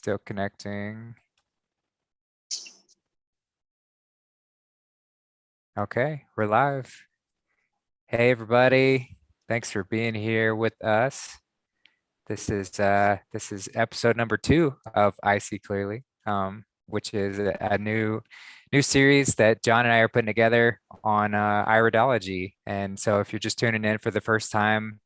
Still connecting. Okay, we're live. Hey everybody, thanks for being here with us. This is episode number 2 of I See Clearly, which is a new series that Jon and I are putting together on iridology. And so if you're just tuning in for the first time,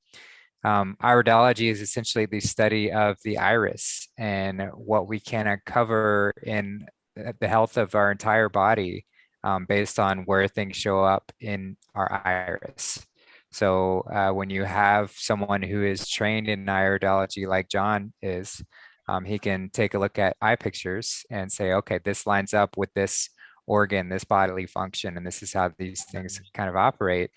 iridology is essentially the study of the iris and what we can uncover in the health of our entire body based on where things show up in our iris. So when you have someone who is trained in iridology like Jon is, he can take a look at eye pictures and say, okay, this lines up with this organ, this bodily function, and this is how these things kind of operate.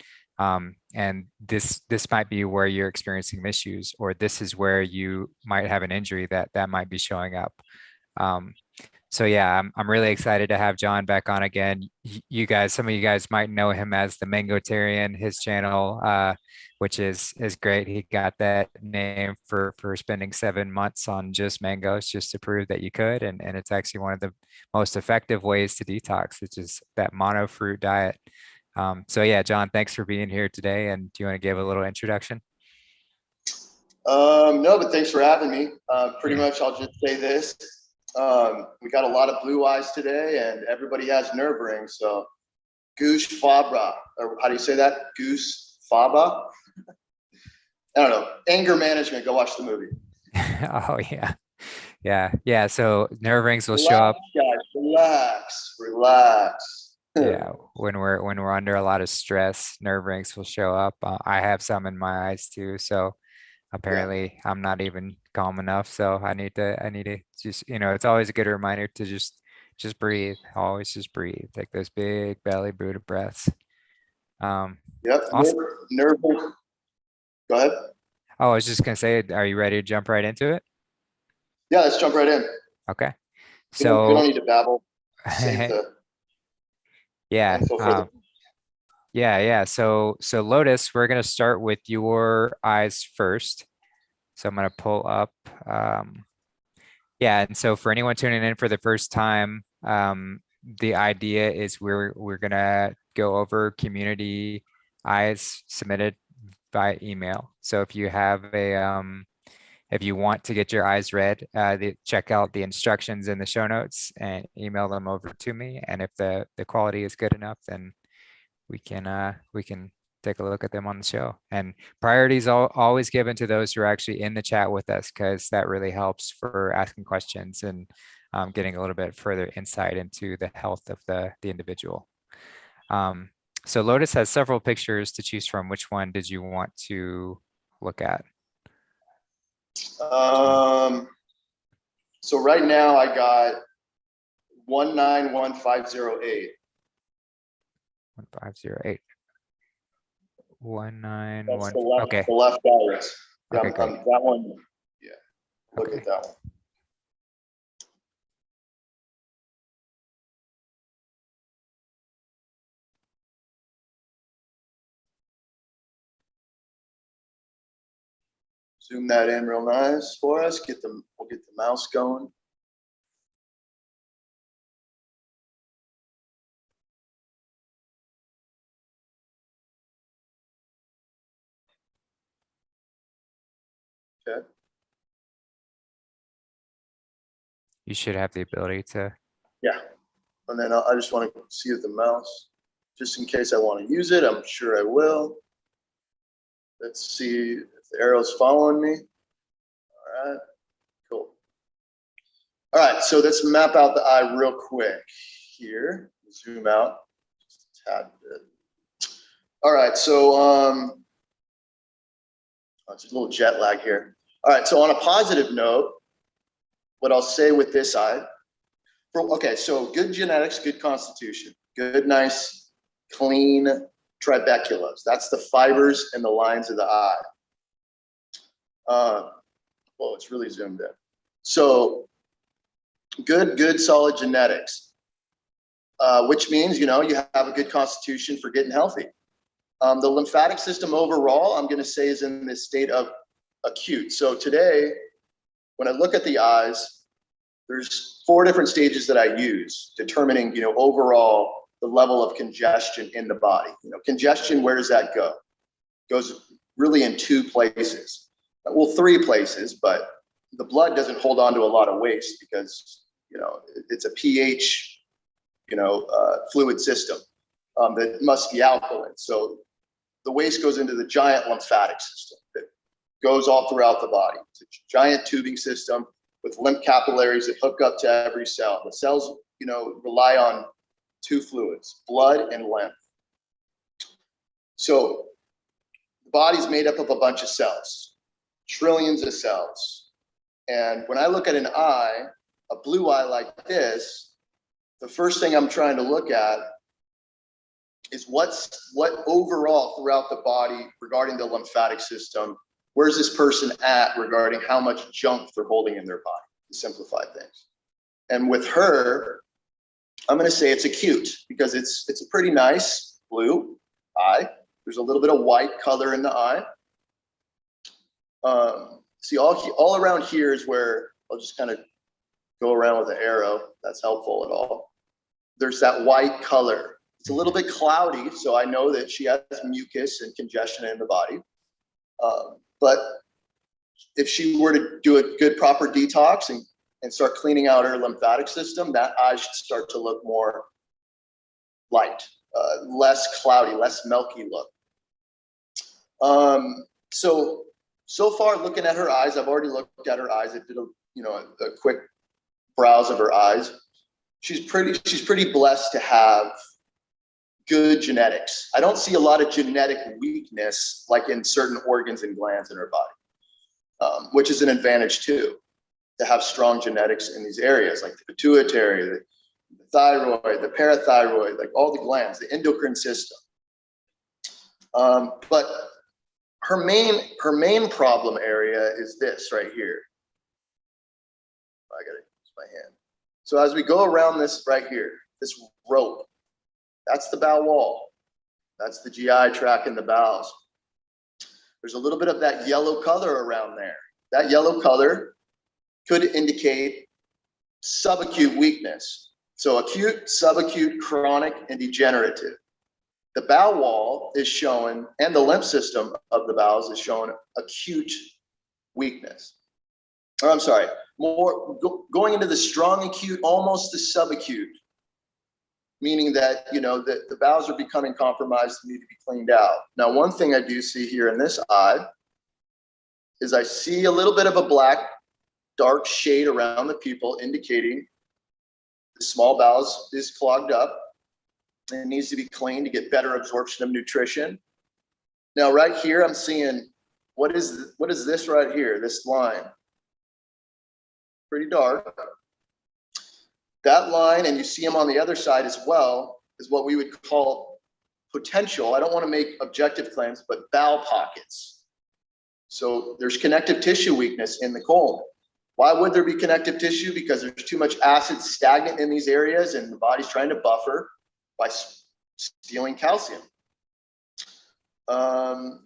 And this might be where you're experiencing issues, or this is where you might have an injury that might be showing up. So yeah, I'm really excited to have Jon back on again. You guys, some of you guys might know him as the Mangotarian, his channel, which is great. He got that name for spending 7 months on just mangoes, just to prove that you could. And it's actually one of the most effective ways to detox, which is that mono fruit diet. So yeah, Jon, thanks for being here today. And do you want to give a little introduction? No, but thanks for having me. Pretty much, I'll just say this. We got a lot of blue eyes today, and everybody has nerve rings. So, goose fabra, or how do you say that? Goose faba? I don't know. Anger management. Go watch the movie. Oh yeah. So nerve rings will show up. Guys, relax. Yeah, when we're under a lot of stress, nerve rings will show up. I have some in my eyes too. So apparently I'm not even calm enough. So I need to just, it's always a good reminder to just breathe. Always just breathe. Take those big belly Buddha breaths. Yep. Awesome. Nerve. Go ahead. Oh, I was just gonna say, are you ready to jump right into it? Yeah, let's jump right in. Okay. So we don't need to babble. Save the yeah. Yeah. So Lotus, we're gonna start with your eyes first. So I'm gonna pull up. And so for anyone tuning in for the first time, the idea is we're gonna go over community eyes submitted by email. So if you have if you want to get your eyes read, check out the instructions in the show notes and email them over to me. And if the quality is good enough, then we can take a look at them on the show. And priorities always given to those who are actually in the chat with us, because that really helps for asking questions and getting a little bit further insight into the health of the individual. So Lotus has several pictures to choose from. Which one did you want to look at? So right now I got 191508. 1508. 191. That's the left, okay. The left iris. Yeah, okay, great. That one. Yeah. Look at that one. Zoom that in real nice for us. We'll get the mouse going. Okay. You should have the ability to. Yeah. And then I just want to see with the mouse, just in case I want to use it. I'm sure I will. Let's see if the arrow's following me. All right, cool. All right, so let's map out the eye real quick here. Zoom out just a tad bit. All right, so it's a little jet lag here. All right, so on a positive note, what I'll say with this eye, so good genetics, good constitution, good, nice, clean trabeculas. That's the fibers and the lines of the eye. Well, it's really zoomed in. So good, solid genetics, which means, you have a good constitution for getting healthy. The lymphatic system overall, I'm going to say, is in this state of acute. So today, when I look at the eyes, there's 4 different stages that I use determining, overall the level of congestion in the body. Congestion, where does that go? It goes really in 2 places. Well, 3 places, but the blood doesn't hold on to a lot of waste because, it's a pH, fluid system that must be alkaline. So the waste goes into the giant lymphatic system that goes all throughout the body. It's a giant tubing system with lymph capillaries that hook up to every cell. The cells, rely on 2 fluids, blood and lymph. So the body's made up of a bunch of cells, trillions of cells. And when I look at an eye, a blue eye like this, the first thing I'm trying to look at is what overall throughout the body regarding the lymphatic system, where's this person at regarding how much junk they're holding in their body, to simplify things. And with her, I'm going to say it's acute because it's a pretty nice blue eye. There's a little bit of white color in the eye. See, all around here is where I'll just kind of go around with an arrow. That's helpful at all. There's that white color. It's a little bit cloudy, so I know that she has mucus and congestion in the body. But if she were to do a good proper detox and start cleaning out her lymphatic system, that eye should start to look more light, less cloudy, less milky look. So far, looking at her eyes, I've already looked at her eyes. I did a quick browse of her eyes. She's pretty blessed to have good genetics. I don't see a lot of genetic weakness like in certain organs and glands in her body, which is an advantage too, to have strong genetics in these areas like the pituitary, the thyroid, the parathyroid, like all the glands, the endocrine system. But her main problem area is this right here. I gotta use my hand. So as we go around this right here, this rope, that's the bowel wall. That's the GI tract in the bowels. There's a little bit of that yellow color around there. That yellow color could indicate subacute weakness. So acute, subacute, chronic, and degenerative. The bowel wall is showing, and the lymph system of the bowels is showing acute weakness. Or I'm sorry, going into the strong acute, almost the subacute, meaning that, the bowels are becoming compromised and need to be cleaned out. Now, one thing I do see here in this eye is I see a little bit of a black, dark shade around the pupil, indicating the small bowels is clogged up and it needs to be cleaned to get better absorption of nutrition. Now, right here, I'm seeing, what is this right here, this line? Pretty dark. That line, and you see them on the other side as well, is what we would call potential. I don't want to make objective claims, but bowel pockets. So there's connective tissue weakness in the colon. Why would there be connective tissue? Because there's too much acid stagnant in these areas and the body's trying to buffer by stealing calcium.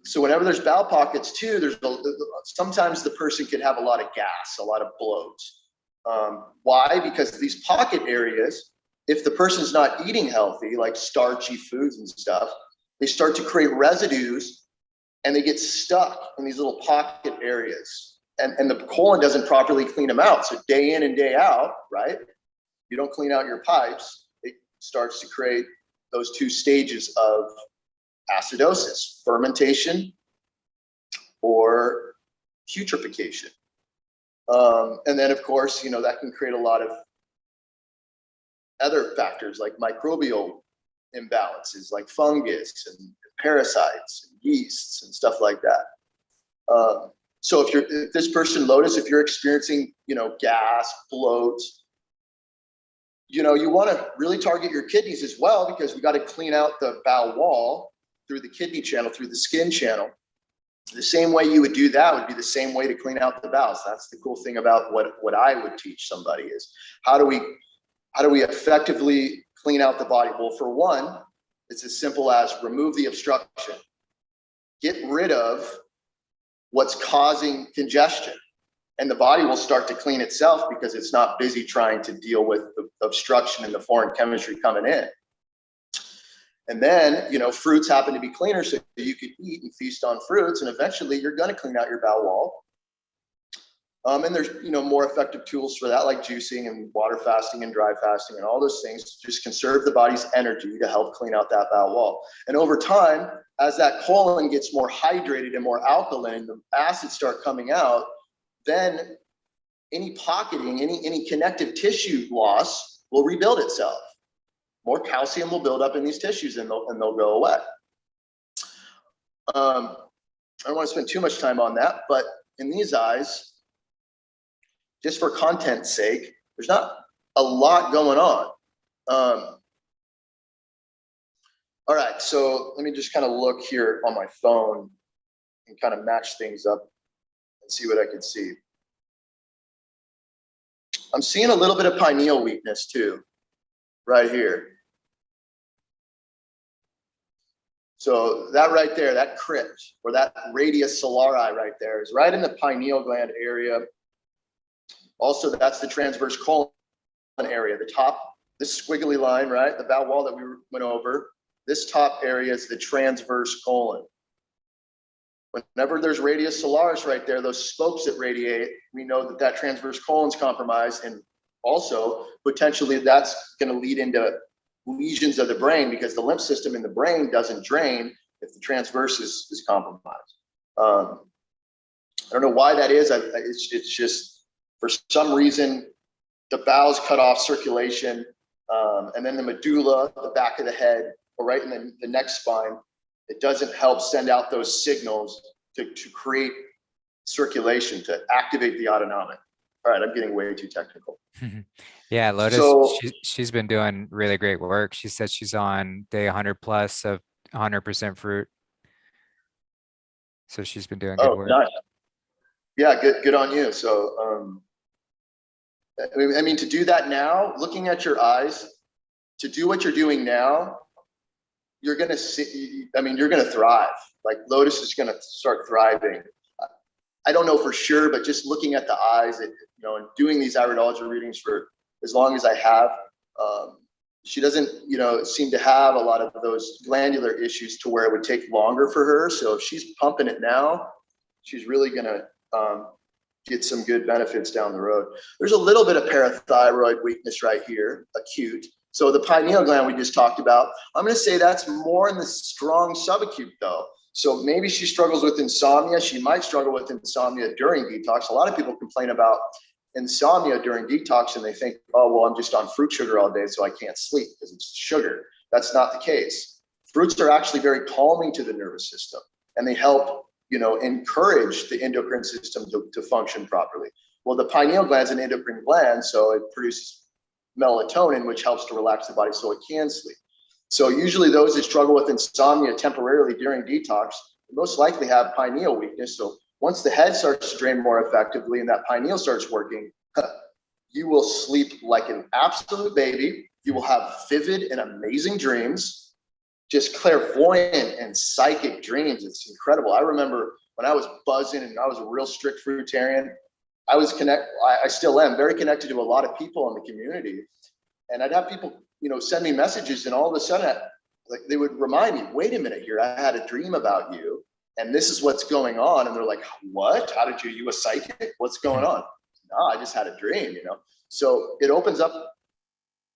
So whenever there's bowel pockets too, sometimes the person could have a lot of gas, a lot of bloat. Why? Because these pocket areas, if the person's not eating healthy, like starchy foods and stuff, they start to create residues and they get stuck in these little pocket areas. And the colon doesn't properly clean them out. So day in and day out, right? You don't clean out your pipes, it starts to create those 2 stages of acidosis, fermentation or putrefaction. And then, of course, that can create a lot of other factors like microbial imbalances, like fungus and parasites and yeasts and stuff like that. So if this person, Lotus, if you're experiencing, gas, bloat, you want to really target your kidneys as well, because we got to clean out the bowel wall through the kidney channel, through the skin channel. The same way you would do that would be the same way to clean out the bowels. That's the cool thing about what I would teach somebody is how do we effectively clean out the body? Well, for one, it's as simple as remove the obstruction. Get rid of what's causing congestion. and the body will start to clean itself because it's not busy trying to deal with the obstruction and the foreign chemistry coming in. And then, you know, fruits happen to be cleaner, so you could eat and feast on fruits, and eventually you're going to clean out your bowel wall. And there's, you know, more effective tools for that, like juicing and water fasting and dry fasting and all those things to just conserve the body's energy to help clean out that bowel wall. And over time, as that colon gets more hydrated and more alkaline, the acids start coming out, then any pocketing, any connective tissue loss will rebuild itself. More calcium will build up in these tissues and they'll go away. I don't want to spend too much time on that, but in these eyes, just for content's sake, there's not a lot going on. All right, so let me just kind of look here on my phone and kind of match things up and see what I can see. I'm seeing a little bit of pineal weakness too, right here. So that right there, that crypt, or that radius solari right there, is right in the pineal gland area. Also, that's the transverse colon area, the top, this squiggly line, right? The bowel wall that we went over. This top area is the transverse colon. Whenever there's radius solaris right there, those spokes that radiate, we know that that transverse colon's compromised, and also potentially that's going to lead into lesions of the brain because the lymph system in the brain doesn't drain if the transverse is compromised. I don't know why that is. It's just, for some reason, the bowels cut off circulation, and then the medulla, the back of the head, or right in the neck spine, it doesn't help send out those signals to create circulation, to activate the autonomic. All right, I'm getting way too technical. Yeah, Lotus, So, she's been doing really great work. She said she's on day 100 plus of 100% fruit. So she's been doing good work. Nice. Yeah, good on you. So, I mean, to do that now, looking at your eyes, to do what you're doing now, you're going to see, I mean, you're going to thrive. Like Lotus is going to start thriving. I don't know for sure, but just looking at the eyes, and, you know, and doing these iridology readings for as long as I have, she doesn't, you know, seem to have a lot of those glandular issues to where it would take longer for her. So if she's pumping it now, she's really going to get some good benefits down the road. There's a little bit of parathyroid weakness right here, acute. So the pineal gland we just talked about, I'm going to say that's more in the strong subacute though. So maybe she struggles with insomnia. She might struggle with insomnia during detox. A lot of people complain about insomnia during detox and they think, oh, well, I'm just on fruit sugar all day, so I can't sleep because it's sugar. That's not the case. Fruits are actually very calming to the nervous system, and they help, you know, encourage the endocrine system to function properly. Well, the pineal gland is an endocrine gland, so it produces melatonin, which helps to relax the body so it can sleep. So usually those that struggle with insomnia temporarily during detox most likely have pineal weakness. So once the head starts to drain more effectively and that pineal starts working, you will sleep like an absolute baby. You will have vivid and amazing dreams, just clairvoyant and psychic dreams. It's incredible. I remember when I was buzzing and I was a real strict fruitarian, I still am very connected to a lot of people in the community. And I'd have people, you know, send me messages, and all of a sudden, like, they would remind me, wait a minute here, I had a dream about you, and this is what's going on. And they're like, what? How did you a psychic? What's going on? No, I just had a dream, you know? So it opens up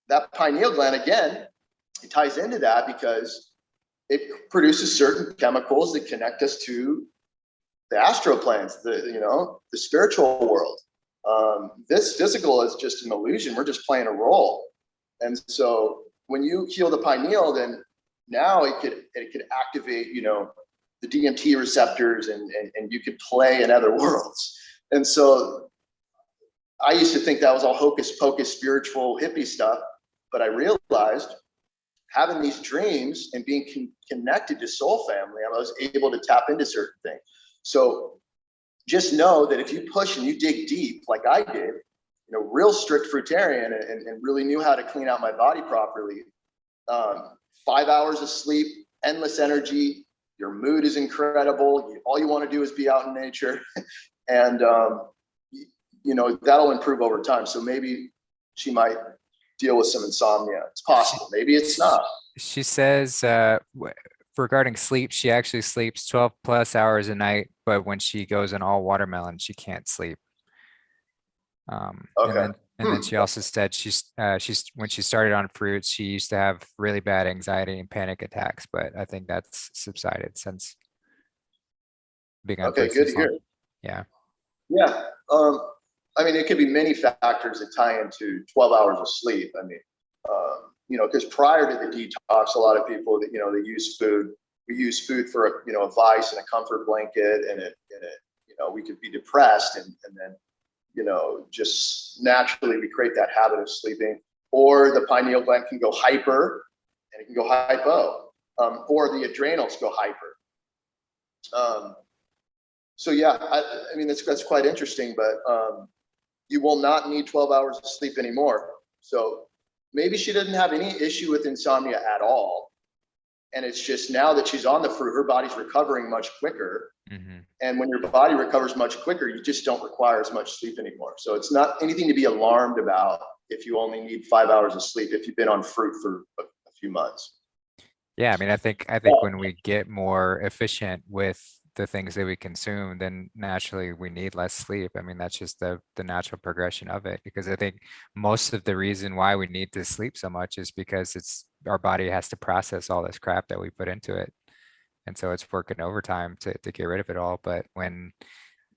that pineal gland again. It ties into that because it produces certain chemicals that connect us to the astral planes, the spiritual world. This physical is just an illusion. We're just playing a role. And so when you heal the pineal, then now it could activate, you know, the DMT receptors, and you could play in other worlds. And so I used to think that was all hocus pocus, spiritual hippie stuff, but I realized having these dreams and being connected to soul family, I was able to tap into certain things. So just know that if you push and you dig deep, like I did, you know, real strict fruitarian, and really knew how to clean out my body properly, 5 hours of sleep, endless energy, your mood is incredible. All you want to do is be out in nature. And you know, that'll improve over time. So maybe she might deal with some insomnia. It's possible. Maybe it's not. She says regarding sleep, she actually sleeps 12 plus hours a night, but when she goes on all watermelon, she can't sleep. Okay. And then she also said she's when she started on fruits, she used to have really bad anxiety and panic attacks, but I think that's subsided since being on Okay, fruits good this to long. hear. Yeah. Yeah. I mean, it could be many factors that tie into 12 hours of sleep. I mean, you know, because prior to the detox, a lot of people that, you know, they use food. We use food for, you know, a vice and a comfort blanket, and you know, we could be depressed, and then, you know, just naturally we create that habit of sleeping. Or the pineal gland can go hyper, and it can go hypo, or the adrenals go hyper. So yeah, I mean, that's quite interesting, but you will not need 12 hours of sleep anymore. So maybe she didn't have any issue with insomnia at all. And it's just now that she's on the fruit, her body's recovering much quicker. Mm-hmm. And when your body recovers much quicker, you just don't require as much sleep anymore. So it's not anything to be alarmed about if you only need 5 hours of sleep if you've been on fruit for a few months. Yeah, I mean, I think when we get more efficient with the things that we consume, then naturally we need less sleep. I mean, that's just the natural progression of it. Because I think most of the reason why we need to sleep so much is because it's our body has to process all this crap that we put into it. And so it's working overtime to get rid of it all. But when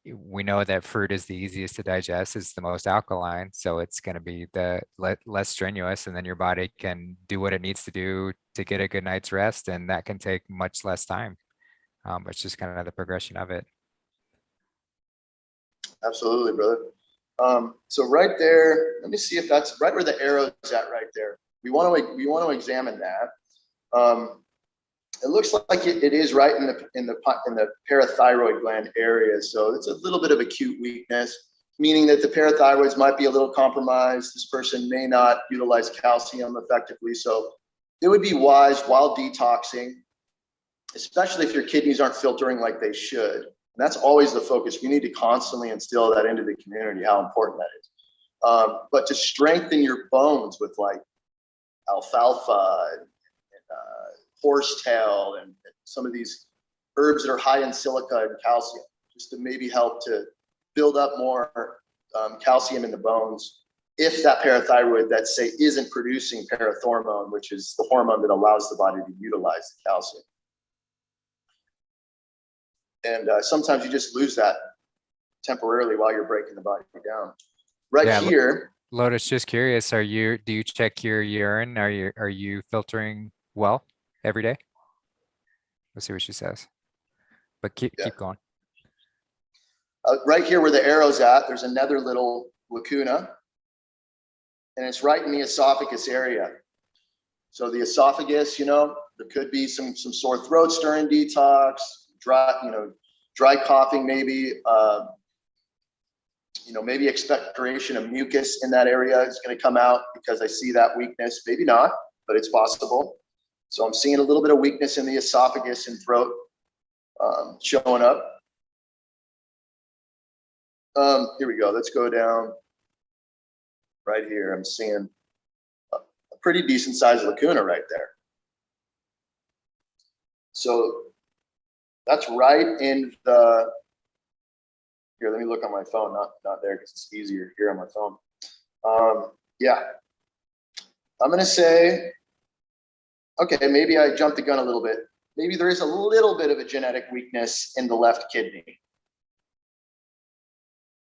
we know that fruit is the easiest to digest, it's the most alkaline, so it's going to be the less strenuous, and then your body can do what it needs to do to get a good night's rest, and that can take much less time. It's just kind of the progression of it. Absolutely, brother. So right there, let me see if that's right where the arrow is at right there. We want to examine that. It looks like it is right in the parathyroid gland area. So it's a little bit of acute weakness, meaning that the parathyroids might be a little compromised. This person may not utilize calcium effectively. So it would be wise while detoxing, especially if your kidneys aren't filtering like they should. And that's always the focus. We need to constantly instill that into the community, how important that is. But to strengthen your bones with like alfalfa and horsetail and some of these herbs that are high in silica and calcium, just to maybe help to build up more calcium in the bones. If that parathyroid that say isn't producing parathormone, which is the hormone that allows the body to utilize the calcium. And sometimes you just lose that temporarily while you're breaking the body down. Right here. Lotus, just curious, do you check your urine? Are you filtering well every day? Let's see what she says. But keep going. Right here where the arrow's at, there's another little lacuna, and it's right in the esophagus area. So the esophagus, you know, there could be some sore throats during detox, dry coughing maybe. Maybe expectoration of mucus in that area is going to come out because I see that weakness. Maybe not, but it's possible. So I'm seeing a little bit of weakness in the esophagus and throat showing up. Here we go. Let's go down right here. I'm seeing a pretty decent sized lacuna right there. So that's right in the, here, let me look on my phone, not there because it's easier here on my phone. Yeah, I'm going to say, okay, maybe I jumped the gun a little bit. Maybe there is a little bit of a genetic weakness in the left kidney.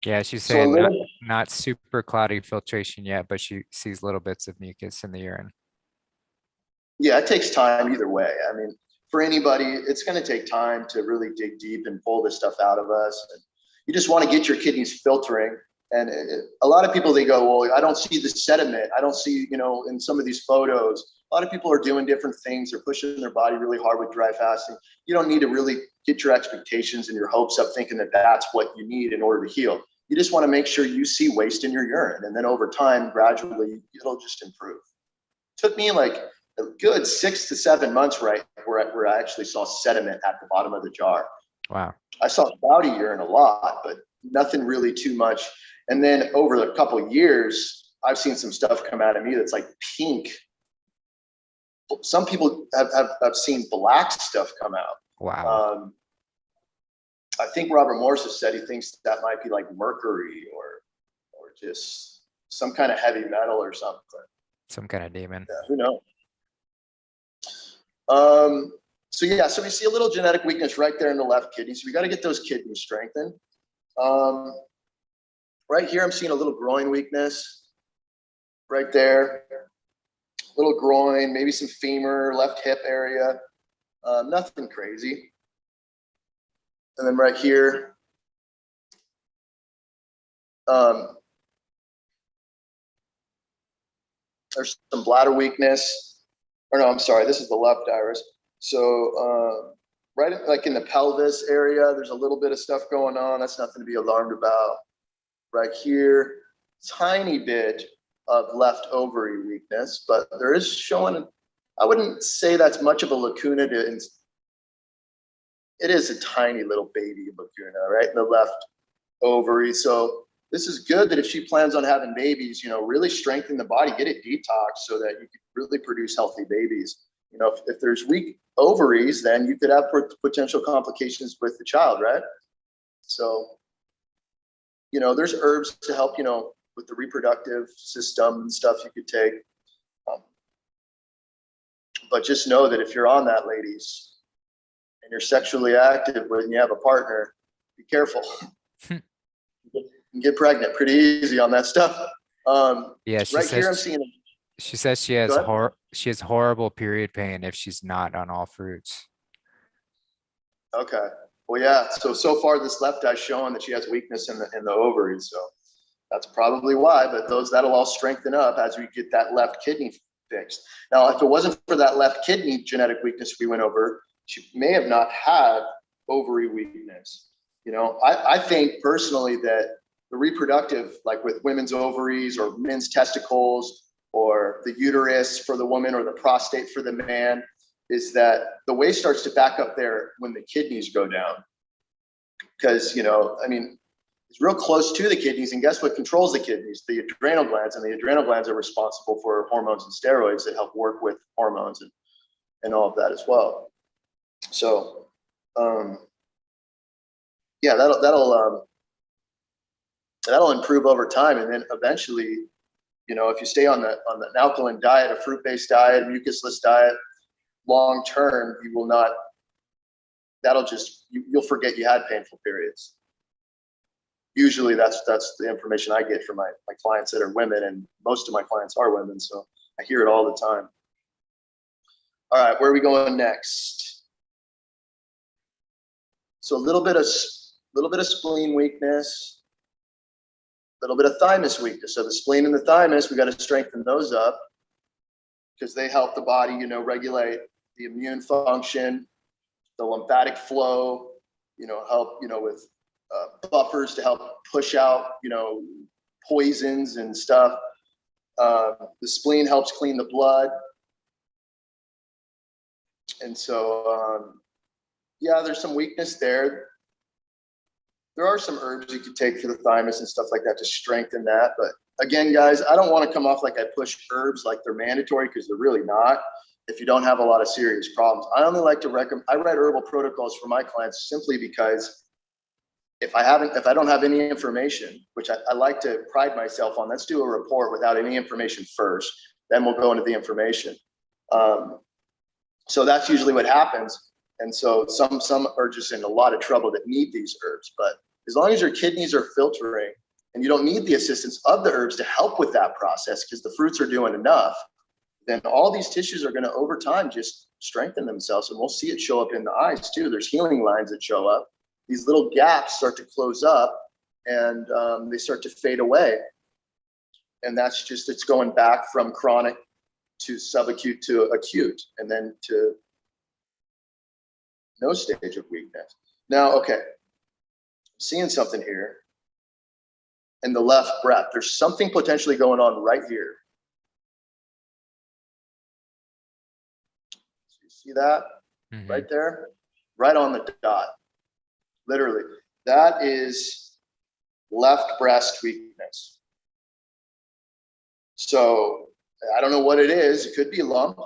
Yeah, she's saying not super cloudy filtration yet, but she sees little bits of mucus in the urine. Yeah, it takes time either way. I mean, for anybody, it's going to take time to really dig deep and pull this stuff out of us. And you just want to get your kidneys filtering. And a lot of people, they go, well, I don't see the sediment. I don't see, in some of these photos, a lot of people are doing different things. They're pushing their body really hard with dry fasting. You don't need to really get your expectations and your hopes up thinking that that's what you need in order to heal. You just want to make sure you see waste in your urine. And then over time, gradually, it'll just improve. It took me like a good 6 to 7 months, right, where I actually saw sediment at the bottom of the jar. Wow. I saw cloudy urine a lot, but nothing really too much. And then over a couple of years, I've seen some stuff come out of me that's like pink. Some people have seen black stuff come out. Wow. I think Robert Morse has said he thinks that might be like mercury or just some kind of heavy metal or something. Some kind of demon. Yeah, who knows? So yeah, so we see a little genetic weakness right there in the left kidney. So we got to get those kidneys strengthened. Right here, I'm seeing a little groin weakness right there. Little groin, maybe some femur, left hip area. Nothing crazy. And then right here, there's some bladder weakness. Or no, I'm sorry, this is the left iris. So right like in the pelvis area, there's a little bit of stuff going on. That's nothing to be alarmed about. Right here, tiny bit of left ovary weakness, but there is showing, I wouldn't say that's much of a lacuna. It is a tiny little baby lacuna, right in the left ovary. So this is good that if she plans on having babies, you know, really strengthen the body, get it detoxed so that you can really produce healthy babies. You know, if there's weak ovaries, then you could have potential complications with the child, right? So, you know, there's herbs to help, you know, with the reproductive system and stuff you could take. But just know that if you're on that, ladies, and you're sexually active when you have a partner, be careful. You can get pregnant pretty easy on that stuff. Yeah, she right says here, I'm seeing. she says she has horrible period pain if she's not on all fruits. Okay. Well, yeah. So far, this left eye's showing that she has weakness in the ovaries. So that's probably why. But that'll all strengthen up as we get that left kidney fixed. Now, if it wasn't for that left kidney genetic weakness we went over, she may have not had ovary weakness. You know, I think personally that the reproductive, like with women's ovaries or men's testicles or the uterus for the woman or the prostate for the man, is that the waste starts to back up there when the kidneys go down. Because, you know, I mean, it's real close to the kidneys, and guess what controls the kidneys? The adrenal glands, and the adrenal glands are responsible for hormones and steroids that help work with hormones and all of that as well. So, yeah, that'll improve over time, and then eventually, you know, if you stay on an alkaline diet, a fruit-based diet, mucusless diet, long term, you will not. That'll just you'll forget you had painful periods. Usually, that's the information I get from my clients that are women, and most of my clients are women, so I hear it all the time. All right, where are we going next? So a little bit of spleen weakness, a little bit of thymus weakness. So the spleen and the thymus, we got to strengthen those up because they help the body, you know, regulate the immune function, the lymphatic flow, you know, help, you know, with buffers to help push out, you know, poisons and stuff. The spleen helps clean the blood. And so, yeah, there's some weakness there. There are some herbs you could take for the thymus and stuff like that to strengthen that. But again, guys, I don't want to come off like I push herbs like they're mandatory, because they're really not if you don't have a lot of serious problems. I only like to recommend, I write herbal protocols for my clients simply because if I don't have any information, which I like to pride myself on, let's do a report without any information first, then we'll go into the information. So that's usually what happens. And so some are just in a lot of trouble that need these herbs. But as long as your kidneys are filtering and you don't need the assistance of the herbs to help with that process, because the fruits are doing enough, then all these tissues are going to over time just strengthen themselves. And we'll see it show up in the eyes too. There's healing lines that show up. These little gaps start to close up, and they start to fade away. And that's just, it's going back from chronic to subacute to acute, and then to no stage of weakness. Now, okay, I'm seeing something here in the left breast. There's something potentially going on right here. So you see that right there? Right on the dot. Literally. That is left breast weakness. So I don't know what it is. It could be a lump.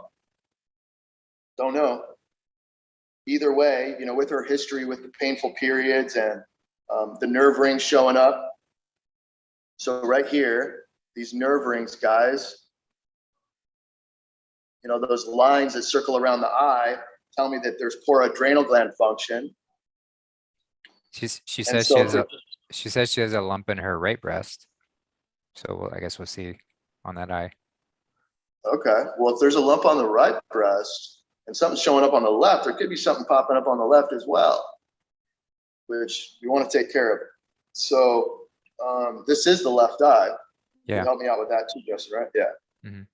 Don't know. Either way, you know, with her history with the painful periods and the nerve rings showing up. So right here, these nerve rings, guys, you know, those lines that circle around the eye tell me that there's poor adrenal gland function. She And says so she says she has a lump in her right breast. So I guess we'll see on that eye. okay, well, if there's a lump on the right breast and something's showing up on the left, there could be something popping up on the left as well, which you want to take care of. So this is the left eye. You Yeah. can help me out with that too, Justin, right? Yeah. Mhm.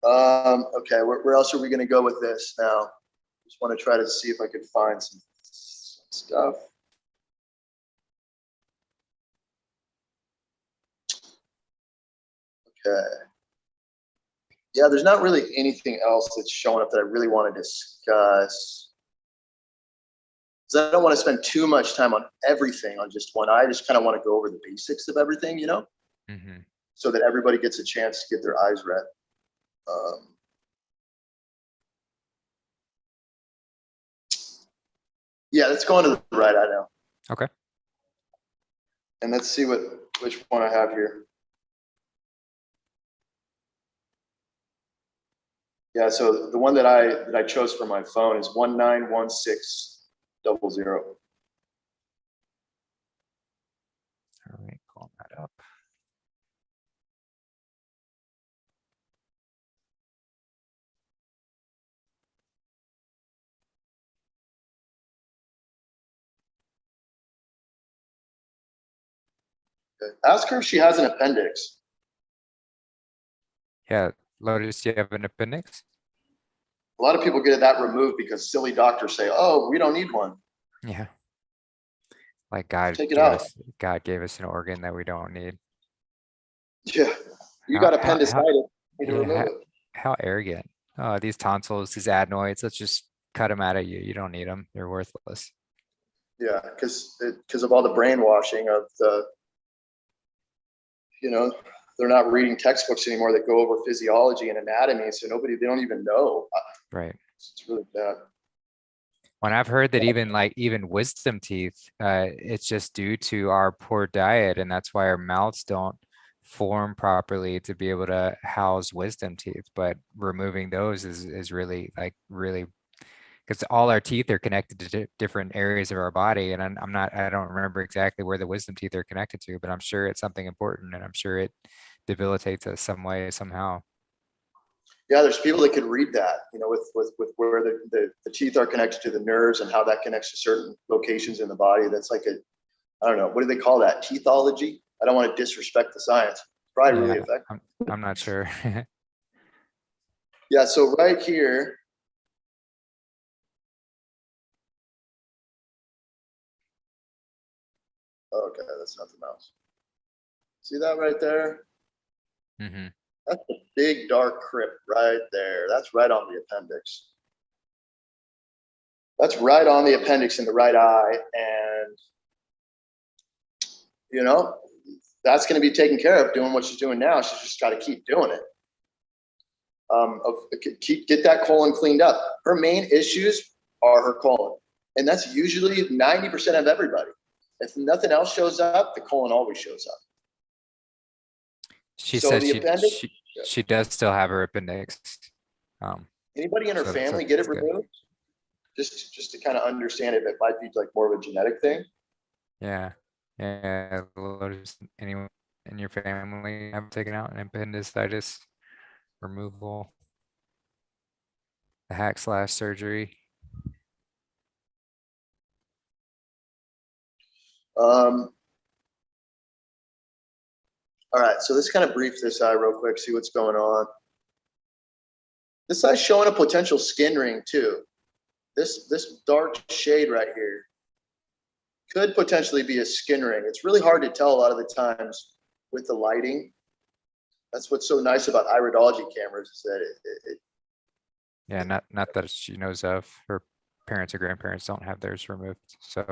Okay, where else are we going to go with this now? Just want to try to see if I could find some stuff. Okay. Yeah, there's not really anything else that's showing up that I really want to discuss. Because I don't want to spend too much time on everything on just one eye. I just kind of want to go over the basics of everything, you know, so that everybody gets a chance to get their eyes read. Yeah, let's go into the right eye now. Okay. And let's see which one I have here. Yeah, so the one that I chose for my phone is 191600. All right, call that up. Okay. Ask her if she has an appendix. Yeah, Lotus, do you have an appendix? A lot of people get that removed because silly doctors say, "Oh, we don't need one." Yeah. Like God Take it gave out. us, God gave us an organ that we don't need. Yeah, you How- got how- appendicitis. how- You need to yeah, remove it. How arrogant. Oh, these tonsils, these adenoids, let's just cut them out of you. You don't need them. They're worthless. Yeah, because of all the brainwashing of the, you know, they're not reading textbooks anymore that go over physiology and anatomy, so they don't even know. Right. It's really bad. When I've heard that even wisdom teeth, it's just due to our poor diet, and that's why our mouths don't form properly to be able to house wisdom teeth. But removing those is really because all our teeth are connected to different areas of our body, and I don't remember exactly where the wisdom teeth are connected to, but I'm sure it's something important, and I'm sure it debilitates us some way somehow. Yeah, there's people that can read that, you know, with where the teeth are connected to the nerves and how that connects to certain locations in the body. That's like I don't know, what do they call that? Teethology? I don't want to disrespect the science. Probably really Yeah, effective. I'm not sure. Yeah, so right here, okay, that's not the mouse. See that right there? Hmm. That's a big dark crypt right there. That's right on the appendix. That's right on the appendix in the right eye. And, you know, that's going to be taken care of doing what she's doing now. She's just got to keep doing it. Get that colon cleaned up. Her main issues are her colon. And that's usually 90% of everybody. If nothing else shows up, the colon always shows up. She So said the appendix, she does still have her appendix. anybody in her So family get it that's good. removed? Just to kind of understand if it might be like more of a genetic thing. Yeah. Yeah. Anyone in your family have taken out an appendicitis removal, the hack/surgery? All right, so let's kind of brief this eye real quick, see what's going on. This eye's showing a potential skin ring too. This dark shade right here could potentially be a skin ring. It's really hard to tell a lot of the times with the lighting. That's what's so nice about iridology cameras is that Yeah, not that she knows of. Her parents or grandparents don't have theirs removed. So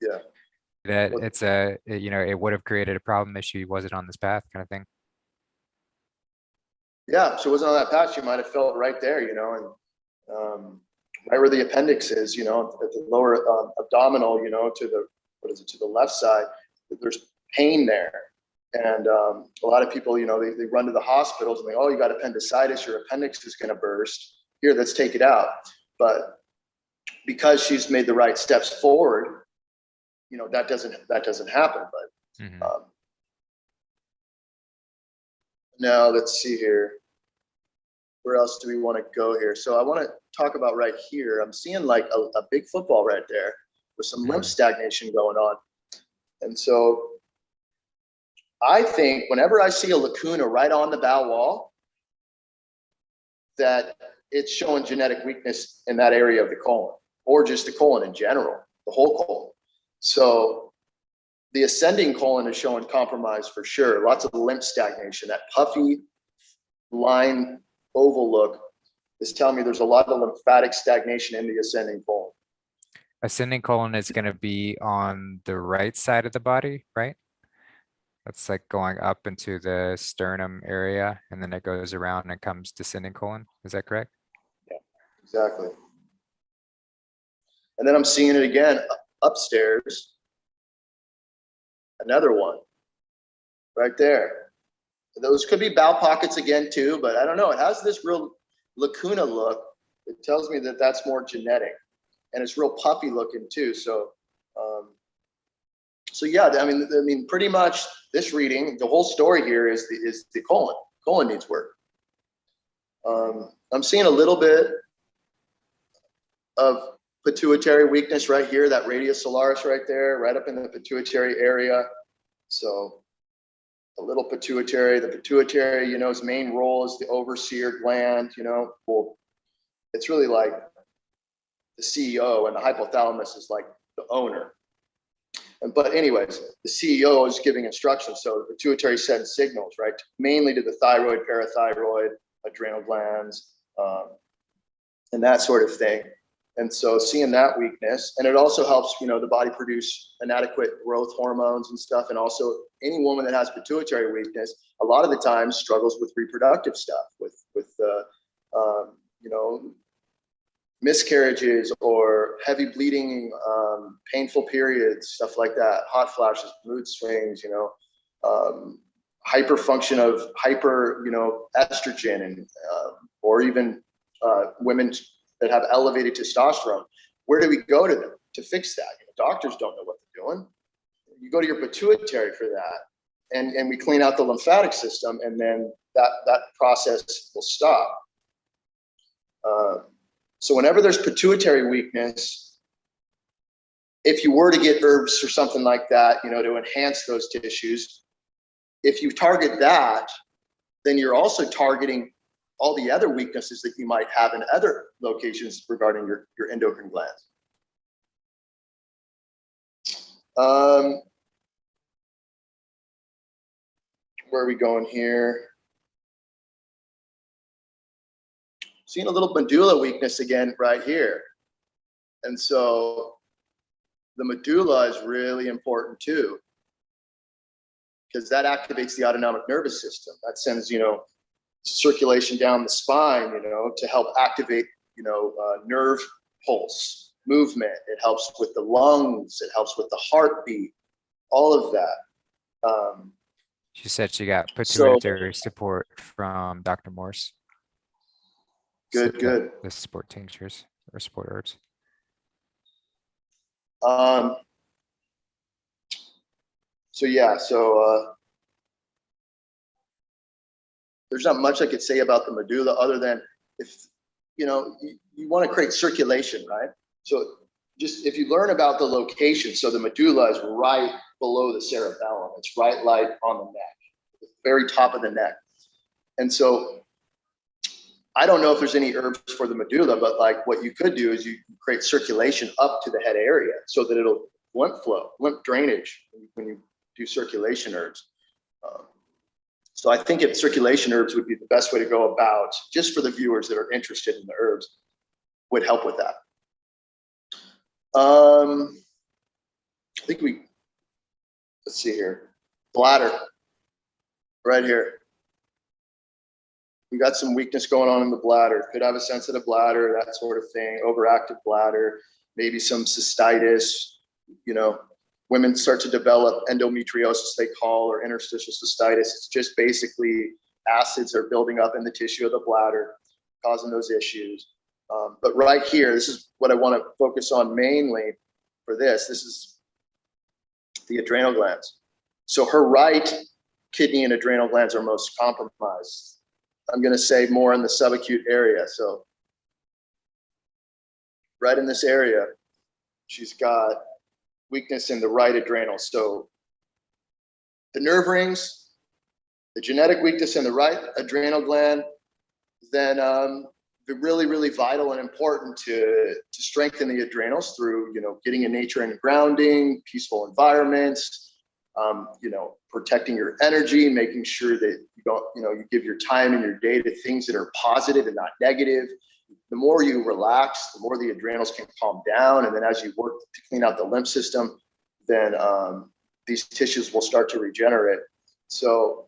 yeah. that it's it would have created a problem if she wasn't on this path, kind of thing. Yeah, if she wasn't on that path, she might have felt right there, and right where the appendix is, at the lower abdominal, to the left side, there's pain there. And a lot of people, they run to the hospitals and you got appendicitis, your appendix is going to burst. Here, let's take it out. But because she's made the right steps forward, that doesn't happen. But now let's see here. Where else do we want to go here? So I want to talk about right here. I'm seeing like a big football right there with some lymph stagnation going on. And so I think whenever I see a lacuna right on the bowel wall, that it's showing genetic weakness in that area of the colon, or just the colon in general, the whole colon. So the ascending colon is showing compromise for sure. Lots of lymph stagnation. That puffy line oval look is telling me there's a lot of lymphatic stagnation in the ascending colon. Ascending colon is going to be on the right side of the body, right? That's like going up into the sternum area, and then it goes around and comes descending colon. Is that correct? Yeah, exactly. And then I'm seeing it again upstairs. Another one right there. Those could be bowel pockets again too, but I don't know. It has this real lacuna look. It tells me that that's more genetic, and it's real puffy looking too. So yeah, I mean, pretty much this reading, the whole story here is the colon. Colon needs work. I'm seeing a little bit of pituitary weakness right here, that radius solaris right there, right up in the pituitary area. So a little pituitary. The pituitary, its main role is the overseer gland. Well, it's really like the CEO, and the hypothalamus is like the owner. But anyways, the CEO is giving instructions. So the pituitary sends signals, right? Mainly to the thyroid, parathyroid, adrenal glands, and that sort of thing. And so seeing that weakness, and it also helps, the body produce inadequate growth hormones and stuff. And also any woman that has pituitary weakness, a lot of the time struggles with reproductive stuff, with miscarriages or heavy bleeding, painful periods, stuff like that, hot flashes, mood swings, hyperfunction of estrogen, and or even women that have elevated testosterone. Where do we go to them to fix that? Doctors don't know what they're doing. You go to your pituitary for that, and we clean out the lymphatic system, and then that process will stop. So whenever there's pituitary weakness, if you were to get herbs or something like that, to enhance those tissues, if you target that, then you're also targeting all the other weaknesses that you might have in other locations regarding your endocrine glands. Where are we going here? Seeing a little medulla weakness again right here. And so the medulla is really important too, because that activates the autonomic nervous system. That sends, circulation down the spine, to help activate, nerve pulse movement. It helps with the lungs. It helps with the heartbeat, all of that. She said she got pituitary support from Dr. Morse. Good. The support tinctures or support herbs. There's not much I could say about the medulla other than if you want to create circulation, right? So just if you learn about the location, so the medulla is right below the cerebellum. It's right like on the neck, the very top of the neck. And so I don't know if there's any herbs for the medulla, but like what you could do is you create circulation up to the head area so that it'll lymph flow, lymph drainage when you do circulation herbs. So I think circulation herbs would be the best way to go about, just for the viewers that are interested in the herbs, would help with that. I think we let's see here, bladder, right here. We got some weakness going on in the bladder. Could have a sensitive bladder, that sort of thing, overactive bladder, maybe some cystitis. You know, women start to develop endometriosis, they call, or interstitial cystitis. It's just basically acids are building up in the tissue of the bladder, causing those issues. But right here, this is what I want to focus on mainly for this. This is the adrenal glands. So her right kidney and adrenal glands are most compromised. I'm going to say more in the subacute area. So right in this area, she's got weakness in the right adrenal. So the nerve rings, the genetic weakness in the right adrenal gland, then they're really, really vital and important to strengthen the adrenals through, you know, getting in nature and grounding, peaceful environments, you know, protecting your energy, making sure that you don't, you know, you give your time and your day to things that are positive and not negative. The more you relax, the more the adrenals can calm down. And then as you work to clean out the lymph system, then these tissues will start to regenerate. So,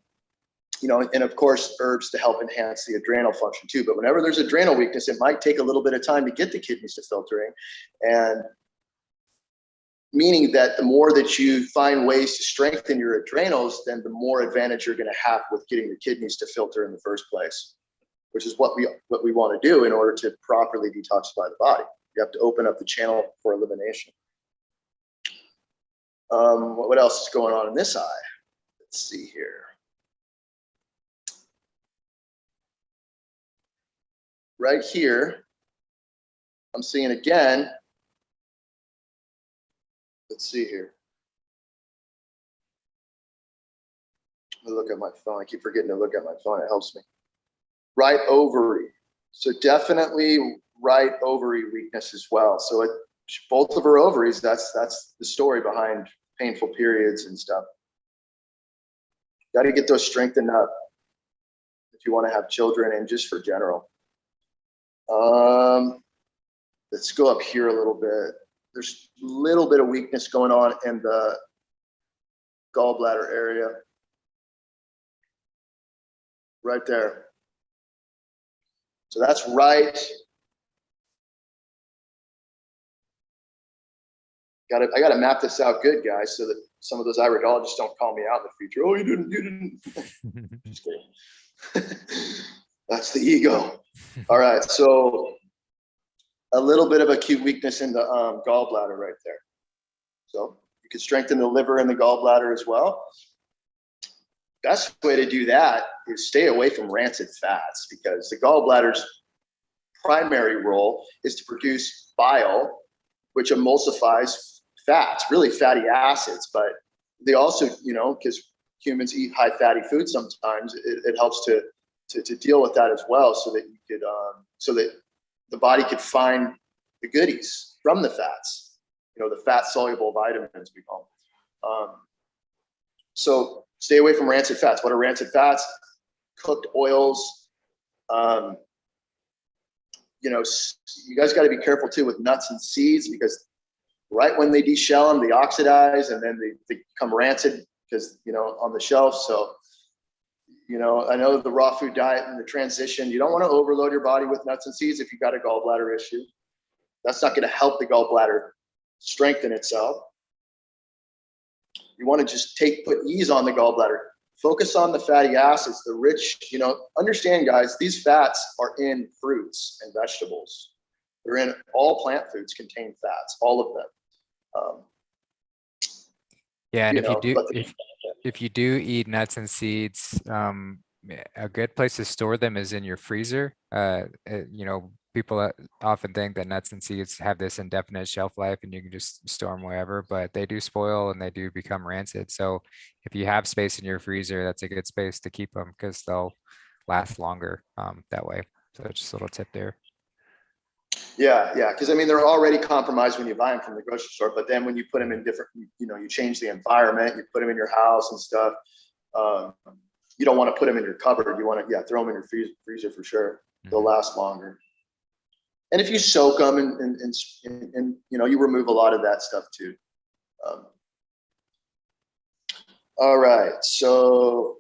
you know, and of course, herbs to help enhance the adrenal function too. But whenever there's adrenal weakness, it might take a little bit of time to get the kidneys to filtering. And meaning that the more that you find ways to strengthen your adrenals, then the more advantage you're going to have with getting the kidneys to filter in the first place, which is what we want to do in order to properly detoxify the body. You have to open up the channel for elimination. What else is going on in this eye? Let's see here. Right here, I'm seeing again. Let's see here. Let me look at my phone. I keep forgetting to look at my phone. It helps me. Right ovary. So definitely right ovary weakness as well. So both of her ovaries, that's the story behind painful periods and stuff. Got to get those strengthened up if you want to have children and just for general. Let's go up here a little bit. There's a little bit of weakness going on in the gallbladder area. Right there. So that's right. I gotta map this out good, guys, so that some of those iridologists don't call me out in the future. Oh, you didn't. Just kidding. That's the ego. All right, so a little bit of acute weakness in the gallbladder right there. So you can strengthen the liver and the gallbladder as well. Best way to do that is stay away from rancid fats, because the gallbladder's primary role is to produce bile, which emulsifies fats, really fatty acids. But they also, you know, because humans eat high fatty food sometimes, it helps to deal with that as well, so that you could so that the body could find the goodies from the fats, you know, the fat soluble vitamins we call them. So stay away from rancid fats. What are rancid fats? Cooked oils. You know, you guys got to be careful too with nuts and seeds, because right when they deshell them, they oxidize and then they become rancid because, you know, on the shelf. So, you know, I know the raw food diet and the transition, you don't want to overload your body with nuts and seeds if you've got a gallbladder issue. That's not going to help the gallbladder strengthen itself. You want to just put ease on the gallbladder. Focus on the fatty acids, the rich, you know, understand, guys, these fats are in fruits and vegetables. They're in all plant foods contain fats, all of them. Yeah, and if you do eat nuts and seeds, a good place to store them is in your freezer. You know, people often think that nuts and seeds have this indefinite shelf life and you can just store them wherever, but they do spoil and they do become rancid. So if you have space in your freezer, that's a good space to keep them, because they'll last longer that way. So just a little tip there. Yeah, because I mean, they're already compromised when you buy them from the grocery store, but then when you put them in different, you know, you change the environment, you put them in your house and stuff. You don't want to put them in your cupboard. You want to, throw them in your freezer for sure. They'll last longer. And if you soak them and you know, you remove a lot of that stuff too. All right, so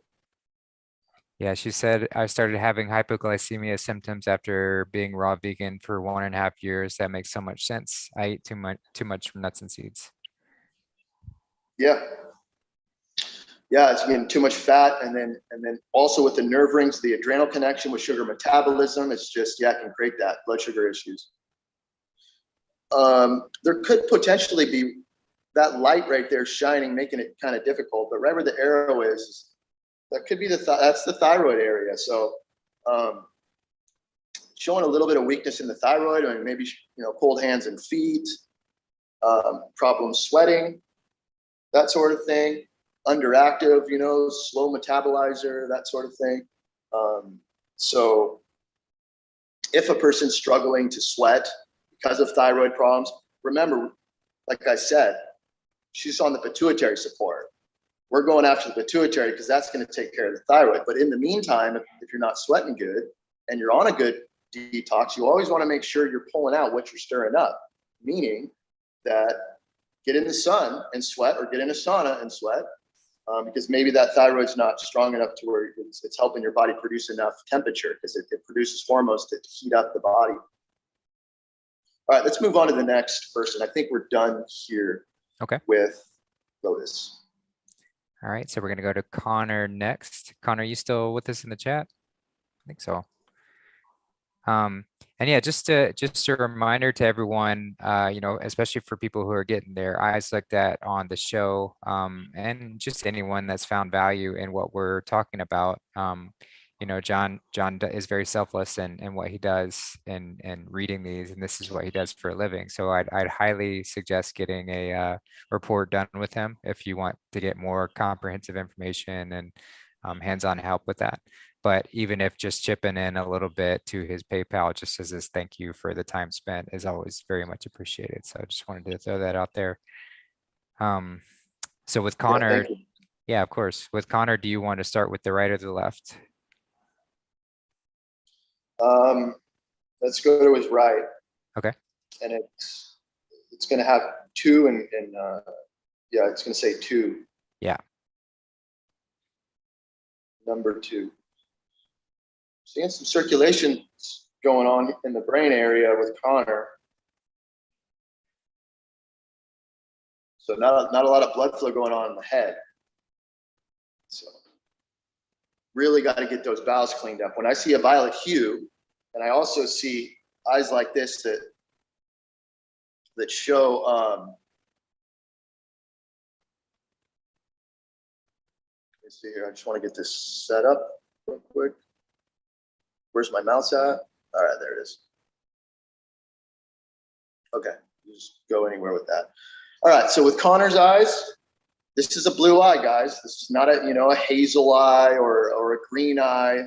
Yeah, she said I started having hypoglycemia symptoms after being raw vegan for 1.5 years. That makes so much sense. I eat too much nuts and seeds. yeah, yeah, it's getting too much fat, and then also with the nerve rings, the adrenal connection with sugar metabolism, it's just, yeah, it can create that blood sugar issues. There could potentially be that light right there shining, making it kind of difficult, but right where the arrow is, that could be that's the thyroid area. So showing a little bit of weakness in the thyroid, or maybe, cold hands and feet, problem sweating, that sort of thing, underactive, slow metabolizer, that sort of thing. So if a person's struggling to sweat because of thyroid problems, remember, like I said, she's on the pituitary support. We're going after the pituitary because that's going to take care of the thyroid. But in the meantime, if you're not sweating good and you're on a good detox, you always want to make sure you're pulling out what you're stirring up, meaning that get in the sun and sweat, or get in a sauna and sweat, because maybe that thyroid's not strong enough to where it's helping your body produce enough temperature, because it produces hormones to heat up the body. All right, let's move on to the next person. I think we're done here. Okay. With Lotus. All right, so we're gonna go to Connor next. Connor, are you still with us in the chat? I think so. And yeah, just a reminder to everyone, especially for people who are getting their eyes looked at on the show, and just anyone that's found value in what we're talking about. Jon is very selfless in what he does and reading these, and this is what he does for a living. So I'd highly suggest getting a report done with him if you want to get more comprehensive information and hands-on help with that. But even if just chipping in a little bit to his PayPal, just as his thank you for the time spent, is always very much appreciated. So I just wanted to throw that out there. So with Connor, yeah, of course. With Connor, do you want to start with the right or the left? Let's go to his right. Okay. And it's going to have 2 and yeah, it's going to say 2. Yeah. Number 2. Seeing some circulation going on in the brain area with Connor. So not a lot of blood flow going on in the head. So really got to get those bowels cleaned up. When I see a violet hue, and I also see eyes like this that show let's see here. I just want to get this set up real quick. Where's my mouse at? All right, there it is. Okay, just go anywhere with that. All right, so with Connor's eyes, this is a blue eye, guys. This is not a hazel eye or a green eye.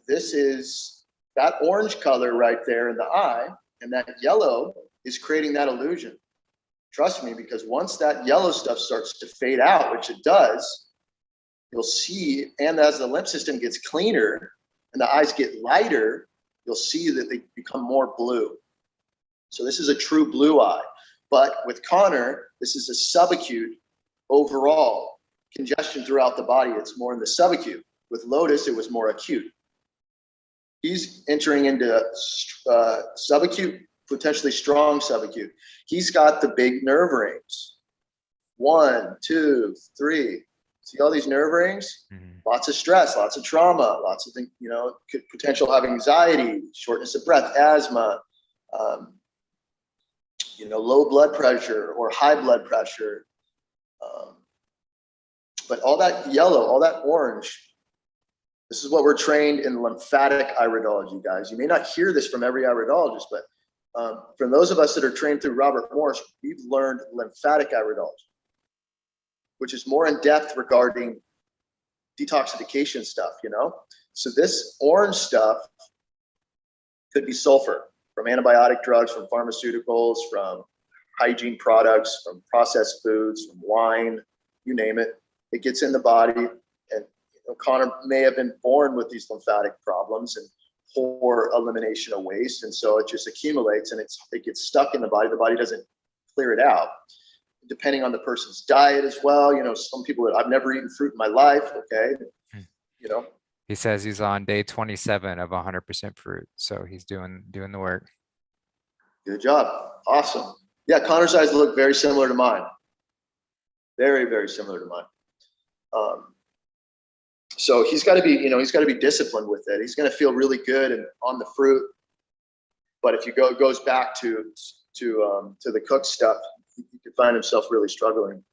This is that orange color right there in the eye, and that yellow is creating that illusion. Trust me, because once that yellow stuff starts to fade out, which it does, you'll see, and as the lymph system gets cleaner and the eyes get lighter, you'll see that they become more blue. So this is a true blue eye. But with Connor, this is a subacute overall congestion throughout the body. It's more in the subacute. With Lotus, it was more acute. He's entering into subacute, potentially strong subacute. He's got the big nerve rings. 1, 2, 3. See all these nerve rings? Mm-hmm. Lots of stress, lots of trauma, lots of things, potential have anxiety, shortness of breath, asthma, low blood pressure or high blood pressure. But all that yellow, all that orange, this is what we're trained in lymphatic iridology, guys. You may not hear this from every iridologist, but for those of us that are trained through Robert Morse, we've learned lymphatic iridology, which is more in depth regarding detoxification stuff, So this orange stuff could be sulfur from antibiotic drugs, from pharmaceuticals, from hygiene products, from processed foods, from wine, you name it. It gets in the body, and Connor may have been born with these lymphatic problems and poor elimination of waste, and so it just accumulates and it gets stuck in the body. The body doesn't clear it out. depending on the person's diet as well. You know, some people that I've never eaten fruit in my life. Okay. You know, He says he's on day 27 of 100% fruit. So he's doing the work. good job. Awesome. Yeah. Connor's eyes look very similar to mine. Very, very similar to mine. So he's got to be, you know, he's got to be disciplined with it. He's going to feel really good and on the fruit. But if you goes back to the cooked stuff, he could find himself really struggling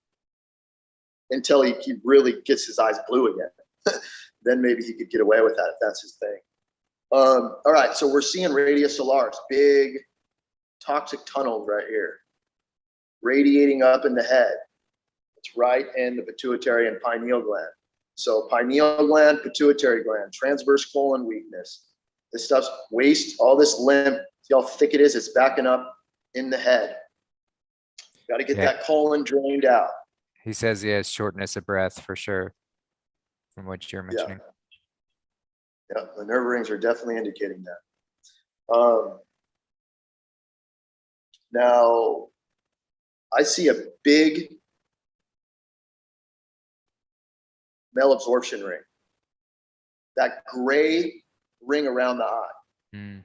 until he really gets his eyes blue again. Then maybe he could get away with that if that's his thing. All right, so we're seeing radius solaris, big toxic tunnel right here, radiating up in the head. It's right in the pituitary and pineal gland. So pineal gland, pituitary gland, transverse colon weakness. This stuff's waste, all this lymph. See how thick it is? It's backing up in the head. Got to get that colon drained out. He says he has shortness of breath for sure, from what you're mentioning. Yeah, the nerve rings are definitely indicating that. Now, I see a big malabsorption ring. That gray ring around the eye. Mm.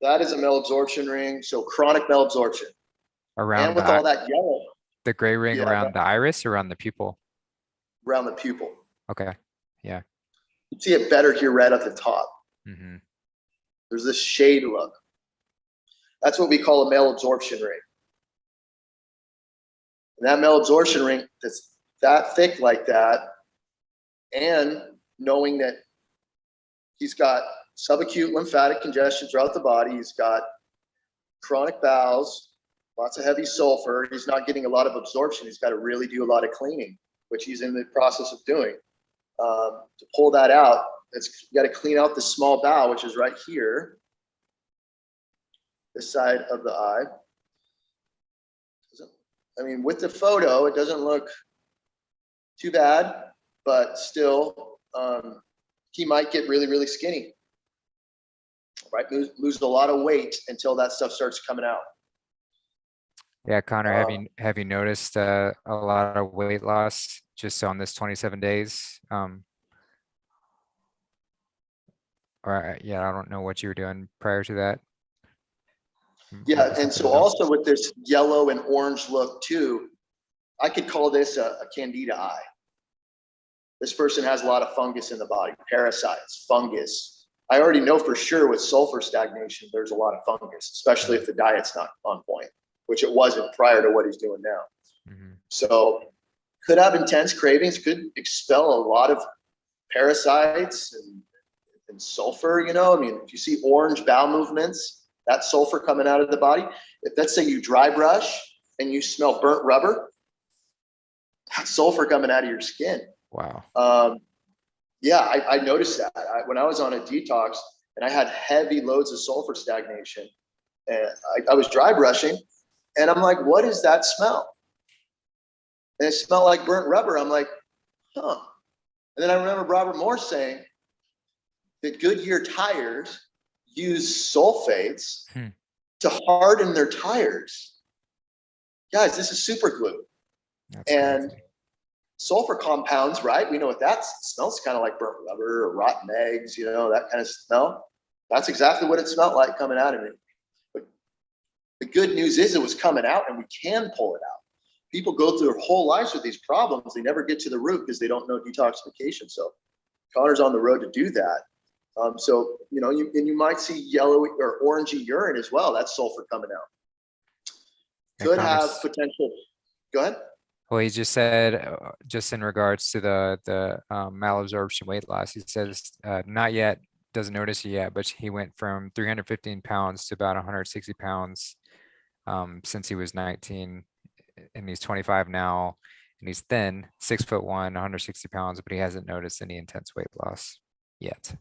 That is a malabsorption ring, so chronic malabsorption. Around and with all that yellow. The gray ring around the iris or around the pupil? Around the pupil. Okay, yeah. You see it better here right at the top. Mm-hmm. There's this shade look. That's what we call a malabsorption ring. And that malabsorption ring that's that thick like that, and knowing that he's got subacute lymphatic congestion throughout the body, he's got chronic bowels, lots of heavy sulfur, he's not getting a lot of absorption, he's got to really do a lot of cleaning, which he's in the process of doing. To pull that out, you got to clean out the small bowel, which is right here, this side of the eye. I mean, with the photo, it doesn't look too bad, but still, he might get really, really skinny, right? Lose a lot of weight until that stuff starts coming out. Yeah, Connor, have you noticed a lot of weight loss just on this 27 days? Or yeah, I don't know what you were doing prior to that. Yeah, and so also with this yellow and orange look too, I could call this a Candida eye. This person has a lot of fungus in the body, parasites, fungus. I already know for sure with sulfur stagnation, there's a lot of fungus, especially if the diet's not on point, which it wasn't prior to what he's doing now. Mm-hmm. So could have intense cravings, could expel a lot of parasites and sulfur, you know. I mean, if you see orange bowel movements, that sulfur coming out of the body. If let's say you dry brush and you smell burnt rubber, that's sulfur coming out of your skin. Wow. Yeah, I noticed that when I was on a detox and I had heavy loads of sulfur stagnation, and I was dry brushing, and I'm like, what is that smell? And it smelled like burnt rubber. I'm like, huh. And then I remember Robert Morse saying that Goodyear tires use sulfates to harden their tires. Guys, this is super glue. That's and crazy. Sulfur compounds, right? We know what that smells kind of like burnt rubber or rotten eggs, you know, that kind of smell. That's exactly what it smelled like coming out of me. But the good news is it was coming out and we can pull it out. People go through their whole lives with these problems. They never get to the root because they don't know detoxification. So Connor's on the road to do that. So, you know, you might see yellow or orangey urine as well. That's sulfur coming out. Could have potential. Go ahead. Well, he just said, just in regards to the malabsorption weight loss, he says not yet, doesn't notice it yet, but he went from 315 pounds to about 160 pounds since he was 19, and he's 25 now, and he's thin, 6'1", 160 pounds, but he hasn't noticed any intense weight loss yet.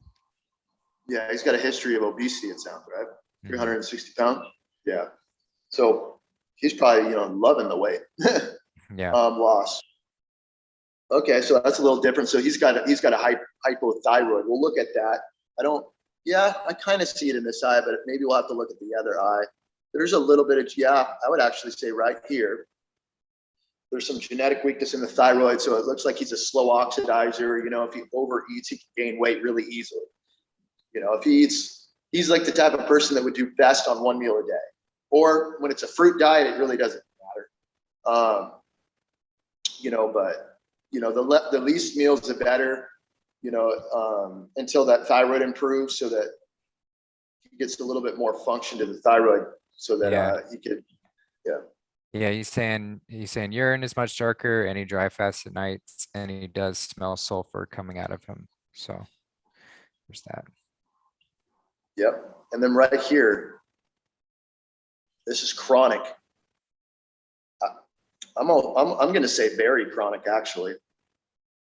Yeah, he's got a history of obesity, it sounds, right? 360 pounds. Yeah. So he's probably, you know, loving the weight. Yeah. Loss. Okay, so that's a little different. So he's got a hypothyroid. We'll look at that. I kind of see it in this eye, but maybe we'll have to look at the other eye. there's a little bit of, I would actually say right here, there's some genetic weakness in the thyroid. So it looks like he's a slow oxidizer. You know, if he overeats, he can gain weight really easily. You know, if he eats, he's like the type of person that would do best on one meal a day. Or when it's a fruit diet, it really doesn't matter. You know, but, you know, the least meals, the better, you know, until that thyroid improves so that he gets a little bit more function to the thyroid so that he could, Yeah, he's saying urine is much darker and he dry fasts at nights and he does smell sulfur coming out of him. So there's that. Yep. And then right here, this is chronic. I'm going to say very chronic, actually.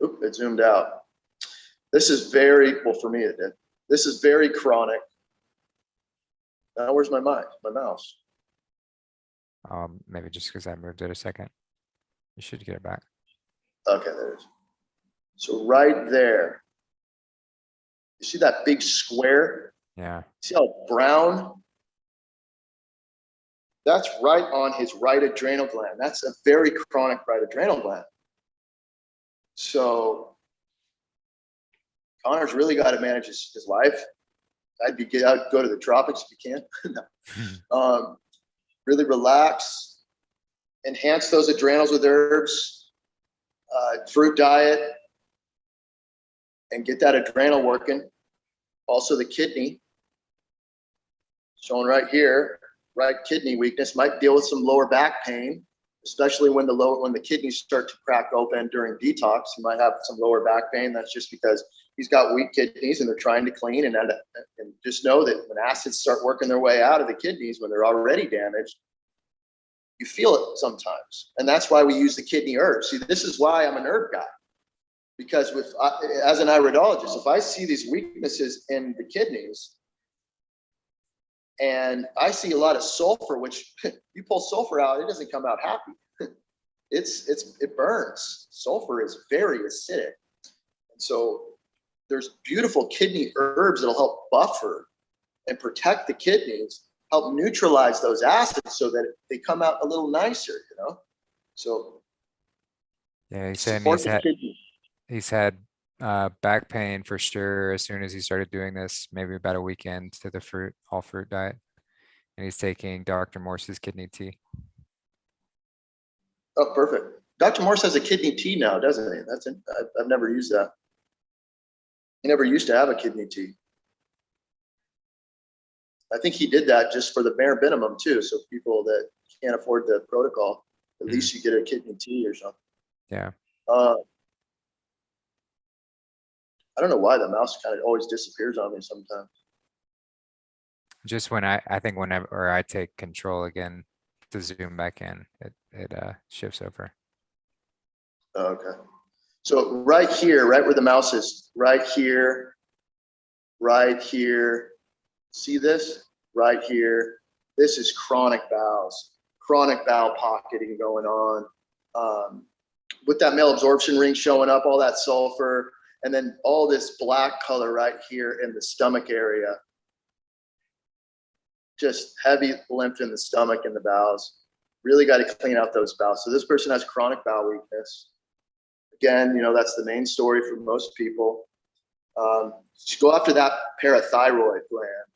Oop, it zoomed out. This is very, well, for me, it did. This is very chronic. Now, where's my mouse? Maybe just because I moved it a second. You should get it back. Okay, there it is. So right there, you see that big square? Yeah. See how brown? That's right on his right adrenal gland. That's a very chronic right adrenal gland. So Connor's really got to manage his life. I'd go to the tropics if you can. Really relax, enhance those adrenals with herbs, fruit diet, and get that adrenal working. Also the kidney, shown right here, right kidney weakness might deal with some lower back pain, especially when the kidneys start to crack open during detox. You might have some lower back pain. That's just because he's got weak kidneys and they're trying to clean. And just know that when acids start working their way out of the kidneys, when they're already damaged, you feel it sometimes. And that's why we use the kidney herbs. See, this is why I'm an herb guy. Because as an iridologist, if I see these weaknesses in the kidneys, and I see a lot of sulfur, which you pull sulfur out, it doesn't come out happy. It burns. Sulfur is very acidic. And so there's beautiful kidney herbs that'll help buffer and protect the kidneys, help neutralize those acids so that they come out a little nicer, you know? So yeah, he's saying he's had back pain for sure as soon as he started doing this, maybe about a weekend to the all fruit diet. And he's taking Dr. Morse's kidney tea. Oh, perfect. Dr. Morse has a kidney tea now, doesn't he? I've never used that. He never used to have a kidney tea. I think he did that just for the bare minimum too. So people that can't afford the protocol, at least you get a kidney tea or something. Yeah. I don't know why the mouse kind of always disappears on me sometimes. Just when I think whenever I take control again to zoom back in, it shifts over. Okay. So right here, right where the mouse is, right here, see this? Right here. This is chronic bowels, chronic bowel pocketing going on. With that malabsorption ring showing up, all that sulfur, and then all this black color right here in the stomach area. Just heavy lymph in the stomach and the bowels. Really got to clean out those bowels. So this person has chronic bowel weakness. Again, you know, that's the main story for most people. Just go after that parathyroid gland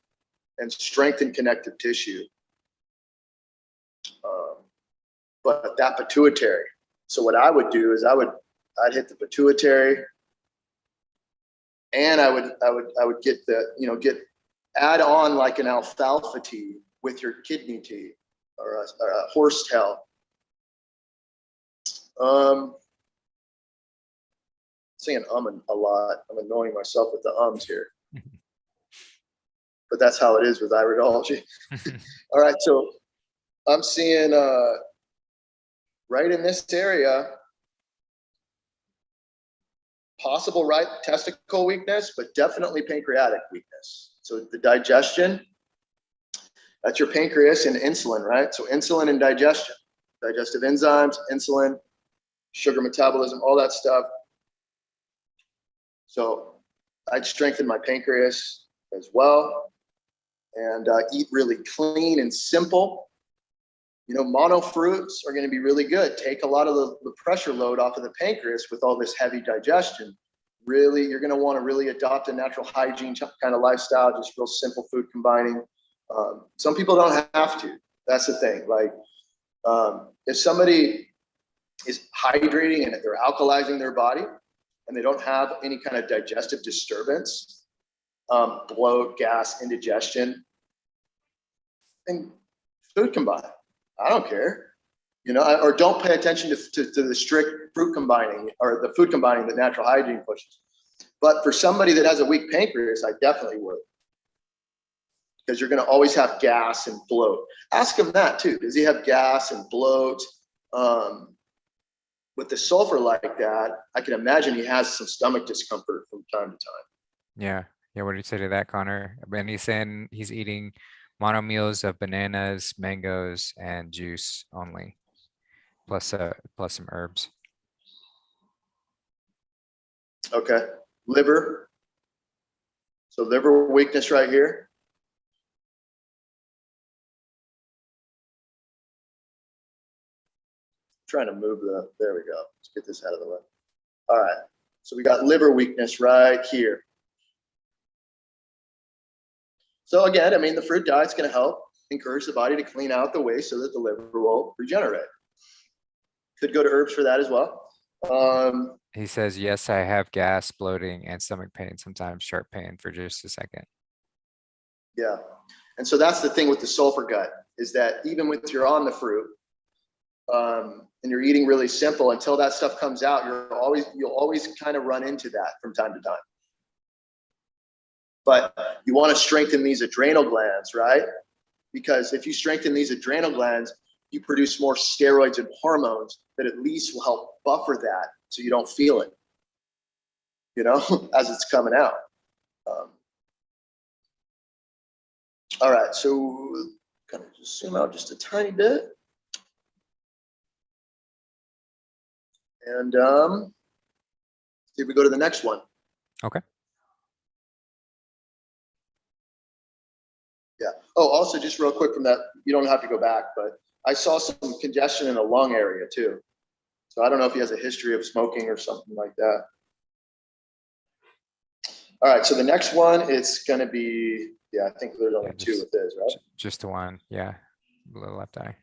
and strengthen connective tissue. But that pituitary. So what I would do is I'd hit the pituitary, and I would get add on like an alfalfa tea with your kidney tea or a horsetail. Saying a lot. I'm annoying myself with the ums here. But that's how it is with iridology. All right, so I'm seeing right in this area, possible right testicle weakness, but definitely pancreatic weakness. So the digestion, that's your pancreas and insulin, right? So insulin and digestion, digestive enzymes, insulin, sugar metabolism, all that stuff. So I'd strengthen my pancreas as well. and eat really clean and simple. You know, mono fruits are going to be really good. Take a lot of the pressure load off of the pancreas with all this heavy digestion. Really, you're going to want to really adopt a natural hygiene kind of lifestyle, just real simple food combining. Some people don't have to. That's the thing. Like, if somebody is hydrating and they're alkalizing their body and they don't have any kind of digestive disturbance, bloat, gas, indigestion, and food combine. I don't care, you know, or don't pay attention to the strict fruit combining or the food combining that natural hygiene pushes. But for somebody that has a weak pancreas, I definitely would, because you're going to always have gas and bloat. Ask him that too. Does he have gas and bloat? With the sulfur like that, I can imagine he has some stomach discomfort from time to time. Yeah. Yeah. What do you say to that, Connor? And he's saying he's eating mono meals of bananas, mangoes, and juice only, plus some herbs. Okay. Liver. So liver weakness right here. Trying to move there we go. Let's get this out of the way. All right. So we got liver weakness right here. So again, I mean, the fruit diet's going to help encourage the body to clean out the waste so that the liver will regenerate. Could go to herbs for that as well. He says, yes, I have gas, bloating, and stomach pain, sometimes sharp pain for just a second. Yeah. And so that's the thing with the sulfur gut, is that even when you're on the fruit, and you're eating really simple, until that stuff comes out, you'll always kind of run into that from time to time. But you want to strengthen these adrenal glands, right? Because if you strengthen these adrenal glands, you produce more steroids and hormones that at least will help buffer that so you don't feel it, you know, as it's coming out. All right, so kind of just zoom out just a tiny bit. And see if we go to the next one. Okay. Yeah. Oh, also just real quick from that, you don't have to go back, but I saw some congestion in the lung area too. So I don't know if he has a history of smoking or something like that. All right. So the next one, it's going to be, yeah, I think there's only two with this, right? Just the one. Yeah. Below left eye.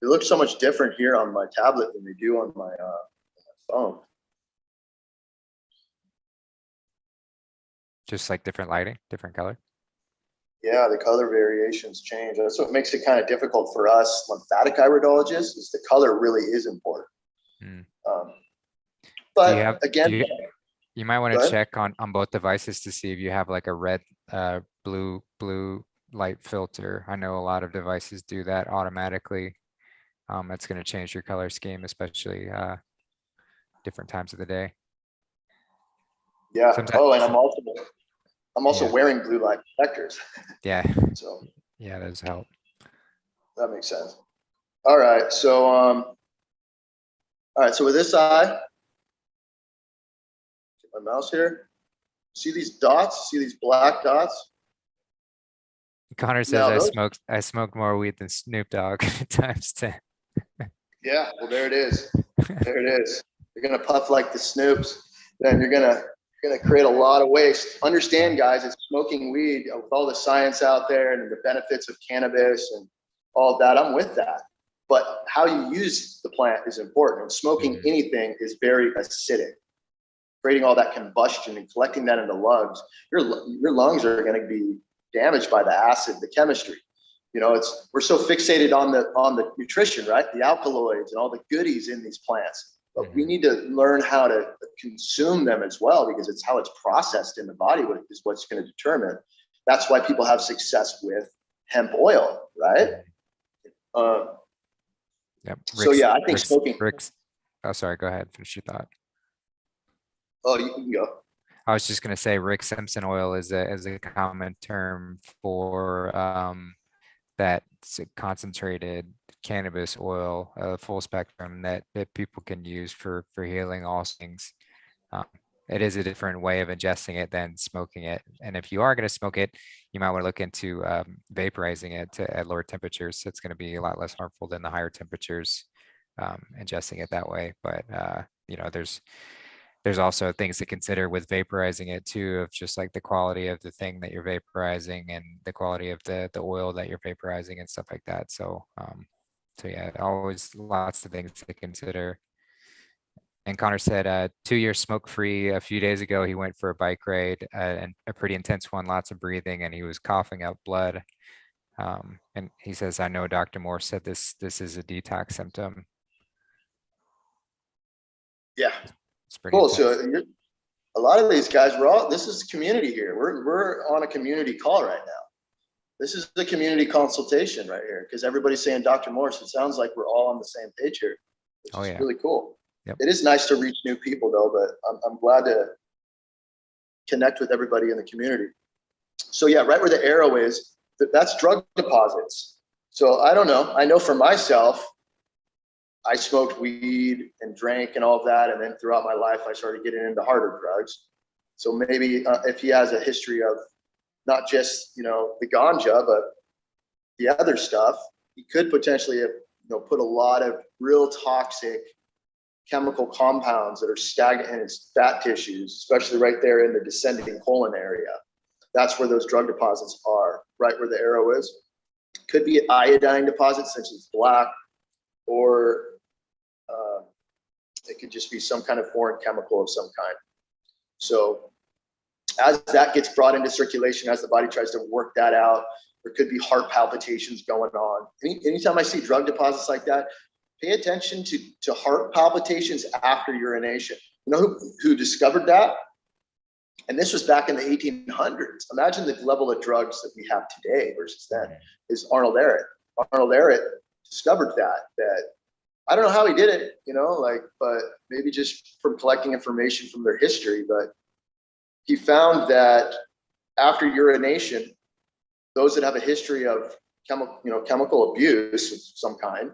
It looks so much different here on my tablet than they do on my phone. Just like different lighting, different color. Yeah, the color variations change. That's what makes it kind of difficult for us lymphatic iridologists, is the color really is important. But again, you might want to check on both devices to see if you have like a red, blue light filter. I know a lot of devices do that automatically. That's going to change your color scheme, especially different times of the day. Yeah. And I'm also wearing blue light protectors. Yeah. So yeah, those help. That makes sense. All right. So so with this eye, get my mouse here. See these dots? See these black dots? Connor says I smoked more weed than Snoop Dogg times 10. Yeah, well there it is. There it is. You're gonna puff like the Snoops, then you're gonna create a lot of waste. Understand, guys, it's smoking weed with all the science out there and the benefits of cannabis and all of that. I'm with that. But how you use the plant is important. And smoking anything is very acidic. Creating all that combustion and collecting that in the lungs, your lungs are going to be damaged by the acid, the chemistry. You know, we're so fixated on the nutrition, right? The alkaloids and all the goodies in these plants. But we need to learn how to consume them as well, because it's how it's processed in the body is what's going to determine. That's why people have success with hemp oil, right? Yep. So yeah, I think smoking. Oh, sorry. Go ahead. Finish your thought. Oh, you can go. I was just going to say Rick Simpson oil is a common term for concentrated cannabis oil, full spectrum that people can use for healing all things. It is a different way of ingesting it than smoking it. And if you are going to smoke it, you might want to look into vaporizing it at lower temperatures. So it's going to be a lot less harmful than the higher temperatures, ingesting it that way. But you know, there's also things to consider with vaporizing it too, of just like the quality of the thing that you're vaporizing and the quality of the oil that you're vaporizing and stuff like that. So so yeah, always lots of things to consider. And Connor said 2 years smoke-free. A few days ago, he went for a bike ride, and a pretty intense one, lots of breathing, and he was coughing up blood. And he says, I know Dr. Moore said this is a detox symptom. Yeah. It's pretty Cool. intense. So a lot of these guys, this is community here. We're on a community call right now. This is the community consultation right here, because everybody's saying Dr. Morse. It sounds like we're all on the same page here, which is really cool. Yep. It is nice to reach new people though, but I'm glad to connect with everybody in the community. So yeah, right where the arrow is, that's drug deposits. So I don't know. I know for myself, I smoked weed and drank and all of that. And then throughout my life, I started getting into harder drugs. So maybe if he has a history of not just, you know, the ganja, but the other stuff, he could potentially have, you know, put a lot of real toxic chemical compounds that are stagnant in his fat tissues, especially right there in the descending colon area. That's where those drug deposits are, right where the arrow is. Could be iodine deposits, such as black, or it could just be some kind of foreign chemical of some kind. So as that gets brought into circulation, as the body tries to work that out, there could be heart palpitations going on. Anytime I see drug deposits like that, pay attention to heart palpitations after urination. You know who discovered that? And this was back in the 1800s. Imagine the level of drugs that we have today versus then. Is Arnold Ehret. Arnold Ehret discovered that I don't know how he did it, you know, like, but maybe just from collecting information from their history. But he found after urination, those that have a history of chemical abuse of some kind,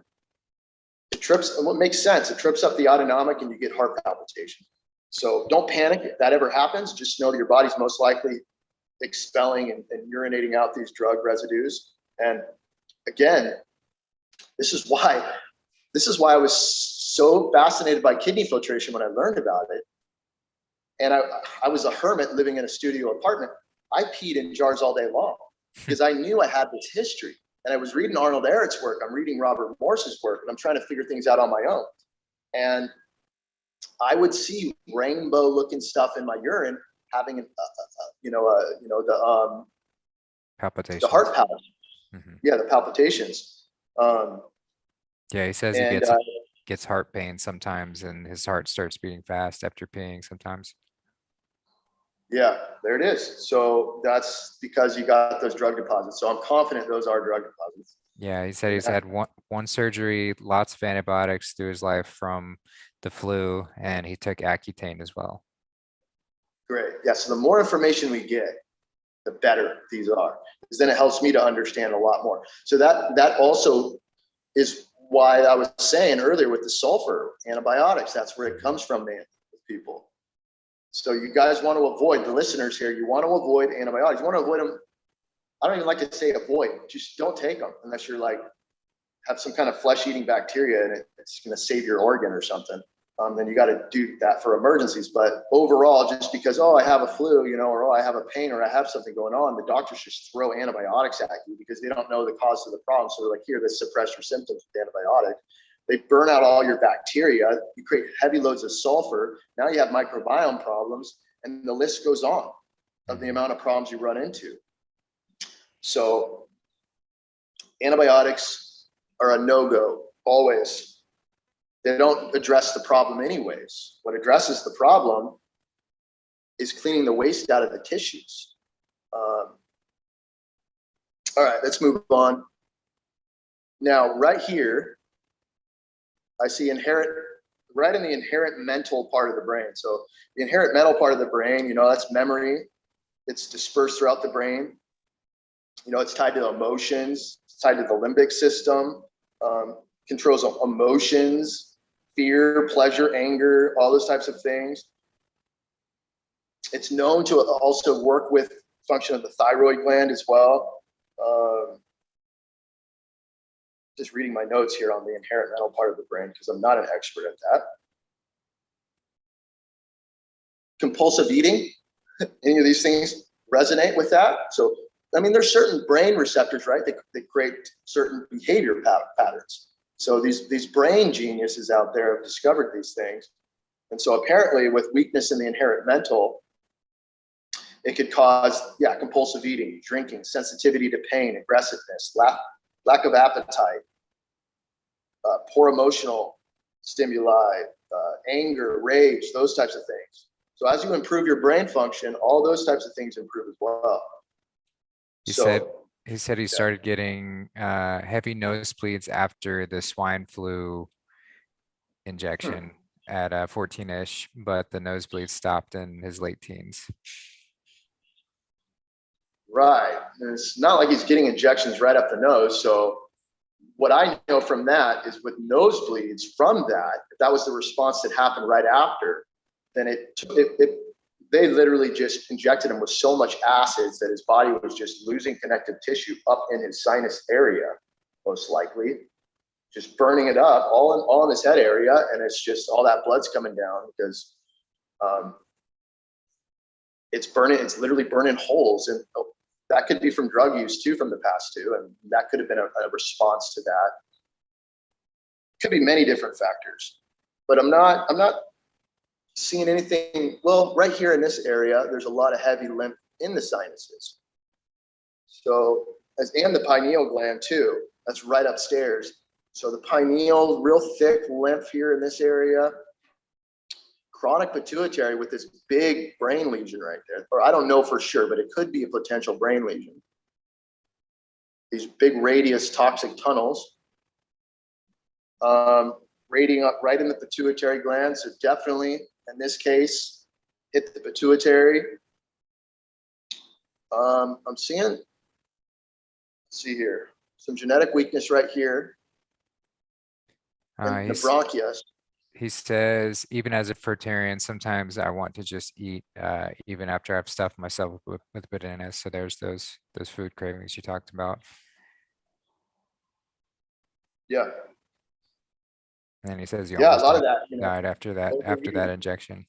it trips, and what makes sense, it trips up the autonomic and you get heart palpitations. So don't panic if that ever happens. Just know that your body's most likely expelling and urinating out these drug residues. And again, this is why I was so fascinated by kidney filtration when I learned about it. And I was a hermit living in a studio apartment. I peed in jars all day long because I knew I had this history. And I was reading Arnold Ehret's work. I'm reading Robert Morse's work, and I'm trying to figure things out on my own. And I would see rainbow-looking stuff in my urine, having Palpitations. the heart palpitations. Mm-hmm. Yeah, the palpitations. Yeah, he says he gets heart pain sometimes, and his heart starts beating fast after peeing sometimes. Yeah, there it is. So that's because you got those drug deposits. So I'm confident those are drug deposits. Yeah, he said he's had one surgery, lots of antibiotics through his life from the flu, and he took Accutane as well. Great. Yeah, so the more information we get, the better these are, because then it helps me to understand a lot more. So that also is why I was saying earlier with the sulfur antibiotics, that's where it comes from, man, with people. So you guys want to avoid, the listeners here, you want to avoid antibiotics. You want to avoid them. I don't even like to say avoid, just don't take them unless you're like, have some kind of flesh-eating bacteria and it's going to save your organ or something. Then you got to do that for emergencies. But overall, just because, oh, I have a flu, you know, or oh, I have a pain or I have something going on, the doctors just throw antibiotics at you because they don't know the cause of the problem. So they're like, here, let's suppress your symptoms with antibiotic. They burn out all your bacteria. You create heavy loads of sulfur. Now you have microbiome problems, and the list goes on of the amount of problems you run into. So antibiotics are a no-go, always. They don't address the problem anyways. What addresses the problem is cleaning the waste out of the tissues. All right, let's move on. Now, right here, I see right in the inherent mental part of the brain. So the inherent mental part of the brain, you know, that's memory. It's dispersed throughout the brain. You know, it's tied to emotions, tied to the limbic system, controls emotions, fear, pleasure, anger, all those types of things. It's known to also work with function of the thyroid gland as well. Just reading my notes here on the inherent mental part of the brain because I'm not an expert at that. Compulsive eating, any of these things resonate with that? So, I mean, there's certain brain receptors, right? They create certain behavior patterns. So these brain geniuses out there have discovered these things. And so apparently with weakness in the inherent mental, it could cause, compulsive eating, drinking, sensitivity to pain, aggressiveness, lack of appetite, poor emotional stimuli, anger, rage, those types of things. So as you improve your brain function, all those types of things improve as well. He said he started getting heavy nosebleeds after the swine flu injection at 14-ish, but the nosebleeds stopped in his late teens. Right. And it's not like he's getting injections right up the nose. So what I know from that is with nosebleeds from that, if that was the response that happened right after, then they literally just injected him with so much acids that his body was just losing connective tissue up in his sinus area, most likely, just burning it up all in his head area. And it's just all that blood's coming down because it's literally burning holes. And that could be from drug use too, from the past too. And that could have been a response to that. Could be many different factors, but I'm not seeing anything. Well, right here in this area, there's a lot of heavy lymph in the sinuses. So, and the pineal gland too, that's right upstairs. So the pineal, real thick lymph here in this area, chronic pituitary with this big brain lesion right there. Or I don't know for sure, but it could be a potential brain lesion. These big radius toxic tunnels, radiating up right in the pituitary gland. So definitely, in this case, hit the pituitary. I'm seeing, let's see here, some genetic weakness right here. And the bronchia. He says, even as a fruitarian, sometimes I want to just eat, even after I've stuffed myself with bananas. So there's those food cravings you talked about. Yeah. And then he says, a lot of that died after that injection.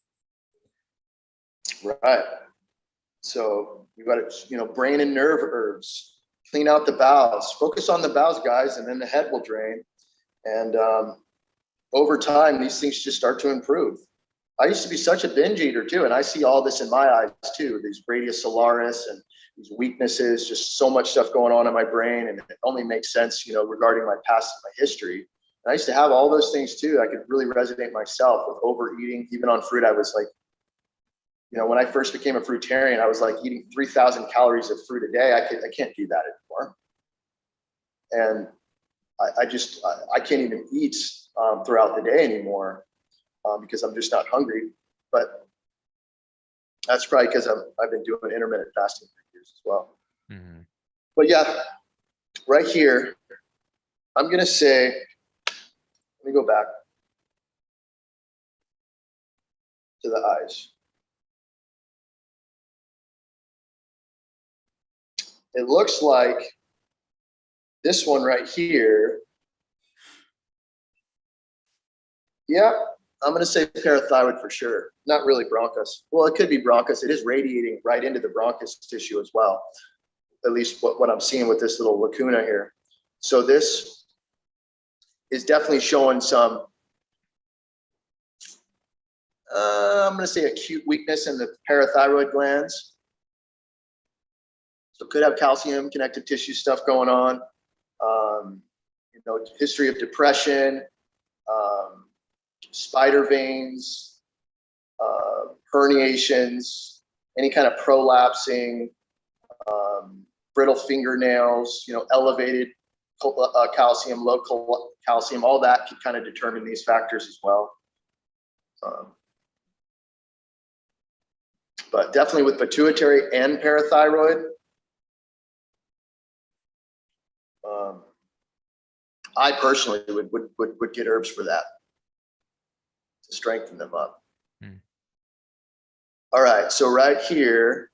Right. So you got to, brain and nerve herbs, clean out the bowels, focus on the bowels, guys, and then the head will drain. And over time, these things just start to improve. I used to be such a binge eater too, and I see all this in my eyes too, these radius solaris and these weaknesses, just so much stuff going on in my brain, and it only makes sense, regarding my past and my history. And I used to have all those things too. I could really resonate myself with overeating, even on fruit. I was like, when I first became a fruitarian, I was like eating 3,000 calories of fruit a day. I can't do that anymore. And I can't even eat throughout the day anymore because I'm just not hungry. But that's probably because I've been doing intermittent fasting for years as well. Mm-hmm. But yeah, right here, I'm going to say, let me go back to the eyes. It looks like this one right here. Yeah, I'm going to say parathyroid for sure. Not really bronchus. Well, it could be bronchus. It is radiating right into the bronchus tissue as well. At least what I'm seeing with this little lacuna here. So this is definitely showing some, I'm going to say acute weakness in the parathyroid glands. So could have calcium, connective tissue stuff going on. History of depression, spider veins, herniations, any kind of prolapsing, brittle fingernails, elevated calcium, low calcium, all that could kind of determine these factors as well. But definitely with pituitary and parathyroid, I personally would get herbs for that to strengthen them up. All right, so right here,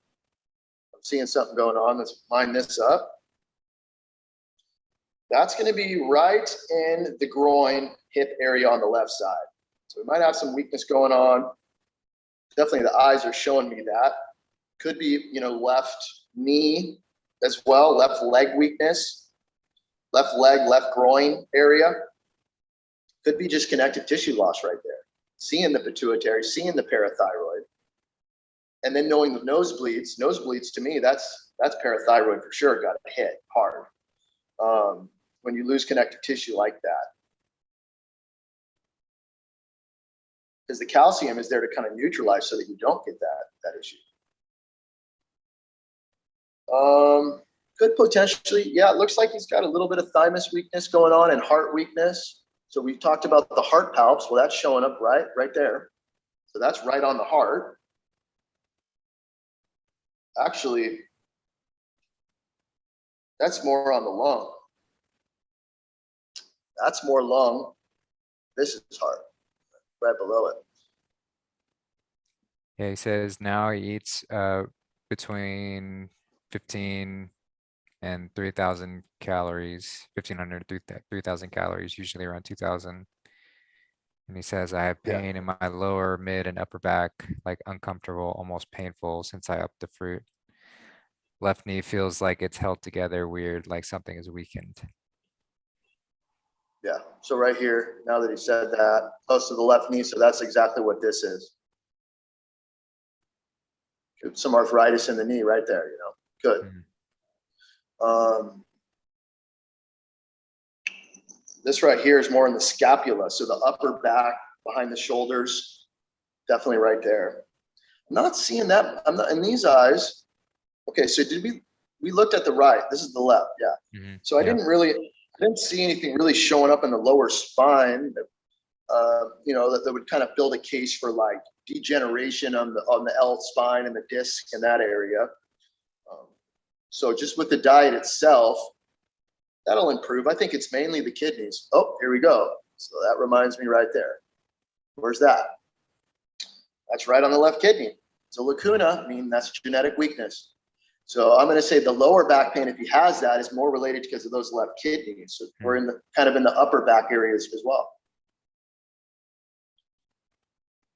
I'm seeing something going on. Let's line this up. That's going to be right in the groin hip area on the left side. So we might have some weakness going on. Definitely the eyes are showing me that. Could be, left knee as well, left leg weakness, left leg, left groin area. Could be just connective tissue loss right there. Seeing the pituitary, seeing the parathyroid. And then knowing the nosebleeds to me, that's parathyroid for sure, got hit hard. When you lose connective tissue like that. Because the calcium is there to kind of neutralize so that you don't get that issue. Could potentially, yeah, it looks like he's got a little bit of thymus weakness going on and heart weakness. So we've talked about the heart palps. Well, that's showing up right there. So that's right on the heart. Actually, that's more on the lung. That's more lung. This is heart, right below it. Yeah, he says now he eats between 15 and 3,000 calories, 1,500 to 3,000 calories, usually around 2,000. And he says, I have pain in my lower, mid, and upper back, like uncomfortable, almost painful since I upped the fruit. Left knee feels like it's held together weird, like something is weakened. Yeah, so right here, now that he said that, close to the left knee, so that's exactly what this is. Some arthritis in the knee right there, good. This right here is more in the scapula, so the upper back, behind the shoulders, definitely right there. I'm not seeing that, I'm not in these eyes. Okay, so we looked at the right, this is the left, yeah. So I didn't see anything really showing up in the lower spine that, that would kind of build a case for like degeneration on the L spine and the disc in that area. So just with the diet itself, that'll improve. I think it's mainly the kidneys. Oh, here we go. So that reminds me right there. Where's that? That's right on the left kidney. It's a lacuna, that's genetic weakness. So I'm going to say the lower back pain, if he has that, is more related because of those left kidneys. So we're in the kind of in the upper back areas as well.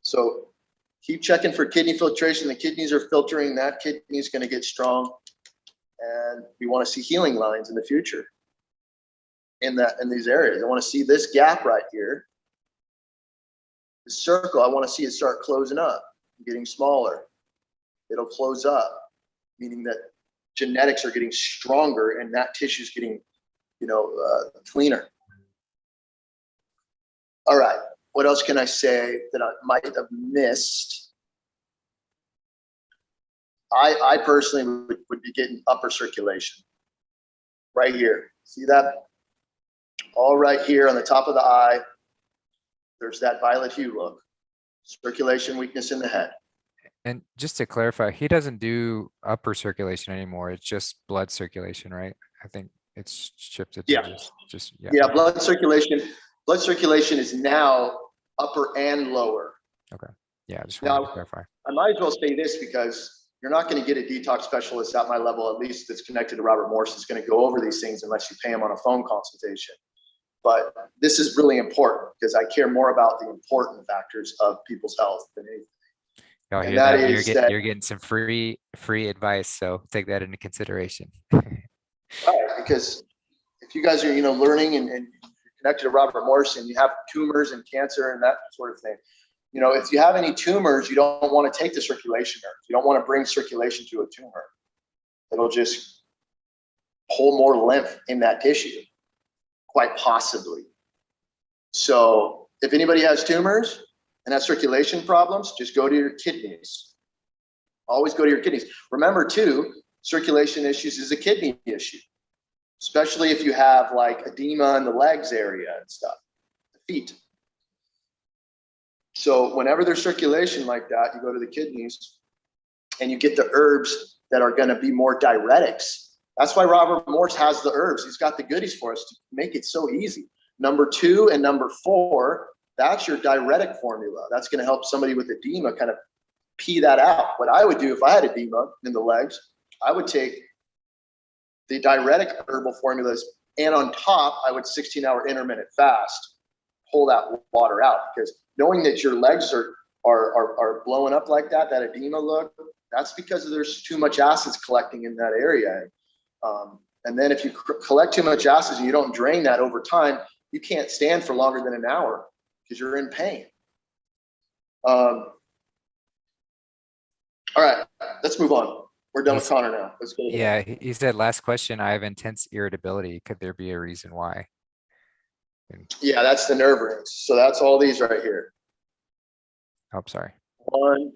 So keep checking for kidney filtration. The kidneys are filtering. That kidney is going to get strong, and we want to see healing lines in the future in these areas. I want to see this gap right here. The circle, I want to see it start closing up, getting smaller. It'll close up, meaning that genetics are getting stronger and that tissue is getting, cleaner. All right. What else can I say that I might have missed? I personally would be getting upper circulation right here. See that? All right here on the top of the eye, there's that violet hue look. Circulation weakness in the head. And just to clarify, he doesn't do upper circulation anymore. It's just blood circulation, right? I think it's shifted to just blood circulation. Blood circulation is now upper and lower. Okay. Yeah, I just wanted to clarify. I might as well say this because you're not going to get a detox specialist at my level, at least that's connected to Robert Morse, that's going to go over these things unless you pay him on a phone consultation. But this is really important because I care more about the important factors of people's health than anything. Y'all hear that? You're getting some free advice, so take that into consideration. Right, because if you guys are learning and you're connected to Robert Morse and you have tumors and cancer and that sort of thing, if you have any tumors, you don't want to take the circulation nerve. You don't want to bring circulation to a tumor. It'll just pull more lymph in that tissue, quite possibly. So if anybody has tumors and has circulation problems, just go to your kidneys. Always go to your kidneys. Remember too, circulation issues is a kidney issue, especially if you have like edema in the legs area and stuff, the feet. So whenever there's circulation like that, you go to the kidneys and you get the herbs that are going to be more diuretics. That's why Robert Morse has the herbs. He's got the goodies for us to make it so easy. Number 2 and number 4, that's your diuretic formula. That's going to help somebody with edema kind of pee that out. What I would do if I had edema in the legs, I would take the diuretic herbal formulas, and on top, I would 16-hour intermittent fast, pull that water out, because knowing that your legs are blowing up like that edema look, that's because there's too much acids collecting in that area. And then if you collect too much acids and you don't drain that over time, you can't stand for longer than an hour because you're in pain. All right, let's move on. We're done with Connor now. Let's go. Yeah, he said, last question, I have intense irritability. Could there be a reason why? Yeah, that's the nerve rings. So that's all these right here. Oh, sorry. 1,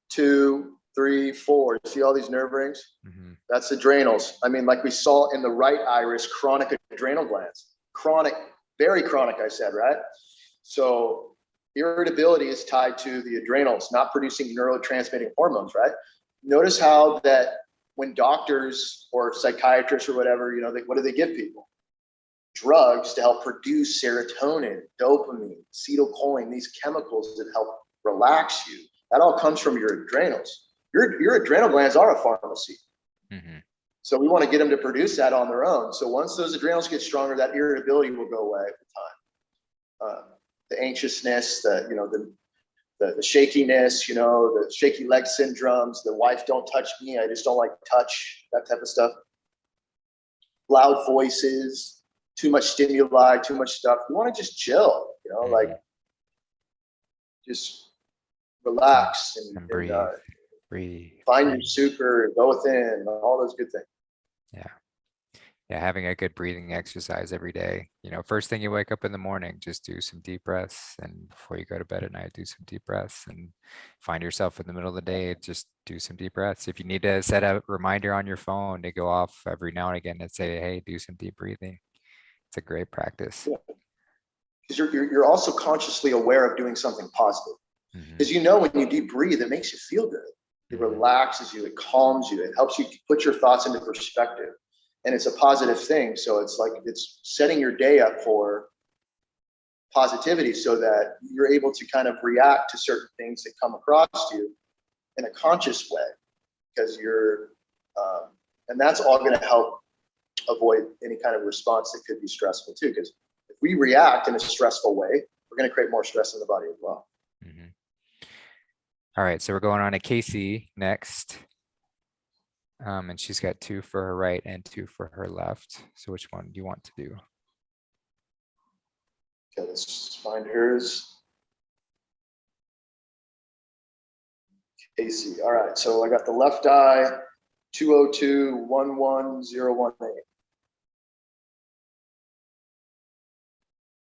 2, 3, 4. See all these nerve rings? Mm-hmm. That's adrenals. I mean, like we saw in the right iris, chronic adrenal glands. Chronic, very chronic, I said, right? So irritability is tied to the adrenals not producing neurotransmitting hormones, right? Notice how that when doctors or psychiatrists or whatever, you know, what do they give people? Drugs to help produce serotonin, dopamine, acetylcholine, these chemicals that help relax you. That all comes from your adrenals. Your adrenal glands are a pharmacy. Mm-hmm. So we want to get them to produce that on their own. So once those adrenals get stronger, that irritability will go away with time. The anxiousness, the shakiness, the shaky leg syndromes, the wife don't touch me, I just don't like touch, that type of stuff. Loud voices, too much stimuli, too much stuff. We want to just chill, like just relax and breathe. Breathe. Find your super, go within, all those good things. Yeah, having a good breathing exercise every day. First thing you wake up in the morning, just do some deep breaths, and before you go to bed at night, do some deep breaths, and find yourself in the middle of the day, just do some deep breaths. If you need to set a reminder on your phone to go off every now and again and say, hey, do some deep breathing. It's a great practice. Because you're also consciously aware of doing something positive. Because when you deep breathe, it makes you feel good. It relaxes you, it calms you, it helps you put your thoughts into perspective. And it's a positive thing. So it's like it's setting your day up for positivity so that you're able to kind of react to certain things that come across you in a conscious way, because and that's all going to help avoid any kind of response that could be stressful too. Because if we react in a stressful way, we're going to create more stress in the body as well. Mm-hmm. All right, so we're going on to Casey next. And she's got 2 for her right and 2 for her left. So which one do you want to do? Okay, let's find hers. Casey. All right, so I got the left eye, 202-11018.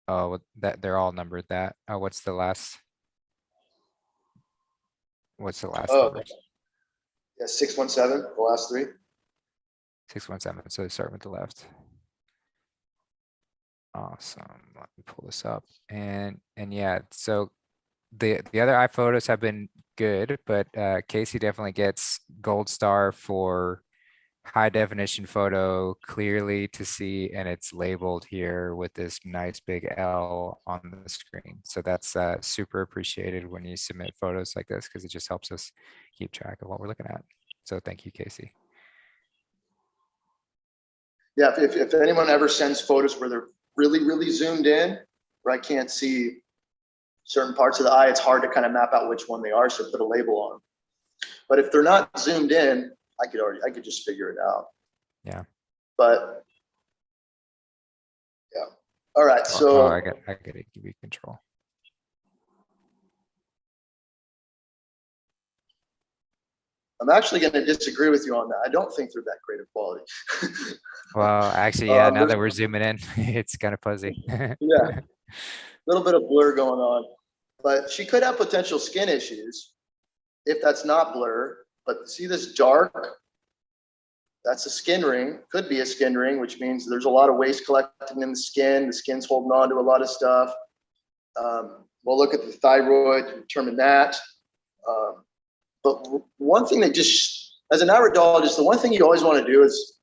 Oh, that they're all numbered that. Oh, what's the last? What's the last number? Yeah, 617, the last 3. 617. So start with the left. Awesome. Let me pull this up. And yeah, so the other eye photos have been good, but Casey definitely gets gold star for high definition photo, clearly to see, and it's labeled here with this nice big L on the screen. So that's super appreciated when you submit photos like this, because it just helps us keep track of what we're looking at. So thank you, Casey. Yeah, if anyone ever sends photos where they're really, really zoomed in, where I can't see certain parts of the eye, it's hard to kind of map out which one they are, so put a label on them. But if they're not zoomed in, I could just figure it out. Yeah. But yeah. All right. So I got to give you control. I'm actually going to disagree with you on that. I don't think they're that great of quality. Well, actually, yeah, now that we're zooming in, it's kind of fuzzy. Yeah. A little bit of blur going on. But she could have potential skin issues if that's not blur. But see this dark? That's a skin ring, could be a skin ring, which means there's a lot of waste collecting in the skin. The skin's holding on to a lot of stuff. We'll look at the thyroid to determine that. But one thing that just, as an iridologist, the one thing you always want to do is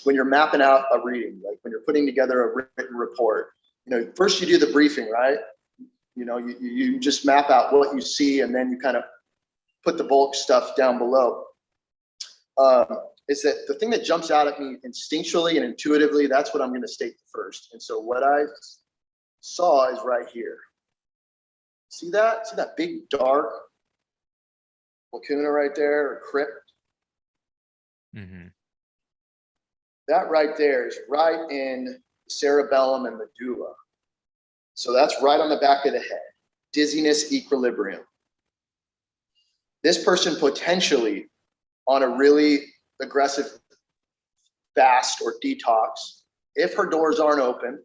when you're mapping out a reading, like when you're putting together a written report, first you do the briefing, right? You just map out what you see, and then you kind of put the bulk stuff down below. Is that the thing that jumps out at me instinctually and intuitively? That's what I'm going to state first. And so what I saw is right here. See that? See that big dark lacuna right there, or crypt? Mm-hmm. That right there is right in cerebellum and medulla. So that's right on the back of the head. Dizziness, equilibrium. This person potentially on a really aggressive fast or detox, if her doors aren't open,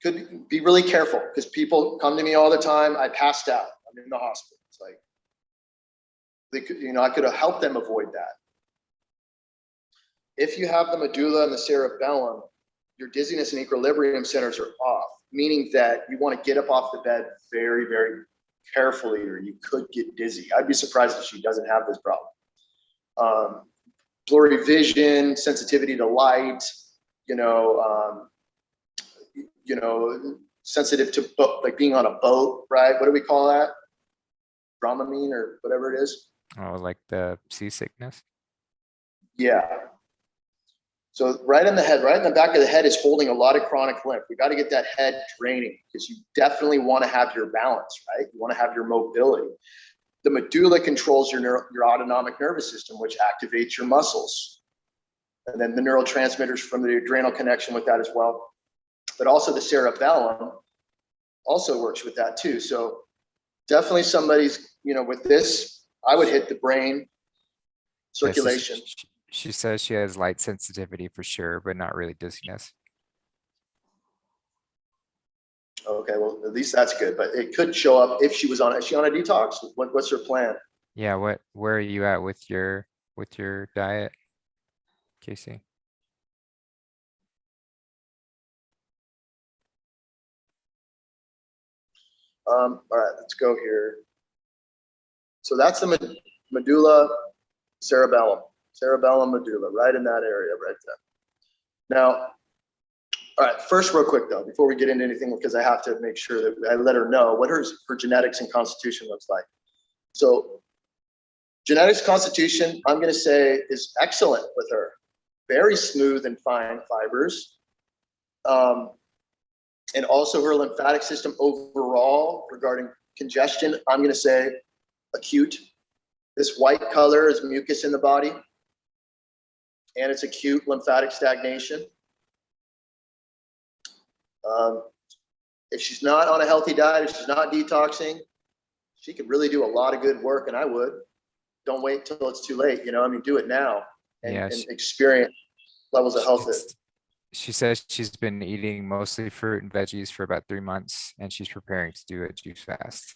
could be really careful, because people come to me all the time. I passed out. I'm in the hospital. It's like, they could, I could have helped them avoid that. If you have the medulla and the cerebellum, your dizziness and equilibrium centers are off, meaning that you want to get up off the bed very, very carefully, or you could get dizzy. I'd be surprised if she doesn't have this problem. Blurry vision, sensitivity to light, sensitive to like being on a boat, right? What do we call that? Dramamine or whatever it is. Oh, like the seasickness? Yeah. So right in the head, right in the back of the head is holding a lot of chronic lymph. We got to get that head draining, because you definitely want to have your balance, right? You want to have your mobility. The medulla controls your autonomic nervous system, which activates your muscles. And then the neurotransmitters from the adrenal connection with that as well. But also the cerebellum also works with that too. So definitely somebody's, with this, I would hit the brain circulation. Yes, she says she has light sensitivity for sure, but not really dizziness. Okay, well, at least that's good. But it could show up if she was on. Is she on a detox? What's her plan? Yeah, where are you at with your diet, Casey? All right, let's go here. So that's the medulla, cerebellum, medulla, right in that area, right there. Now, all right, first, real quick though, before we get into anything, because I have to make sure that I let her know what her genetics and constitution looks like. So, genetics, constitution, I'm going to say is excellent with her. Very smooth and fine fibers. And also her lymphatic system overall regarding congestion, I'm going to say acute. This white color is mucus in the body, and it's acute lymphatic stagnation. If she's not on a healthy diet, if she's not detoxing, she could really do a lot of good work, and I would. Don't wait till it's too late, do it now and experience levels of health. She says she's been eating mostly fruit and veggies for about 3 months, and she's preparing to do a juice fast.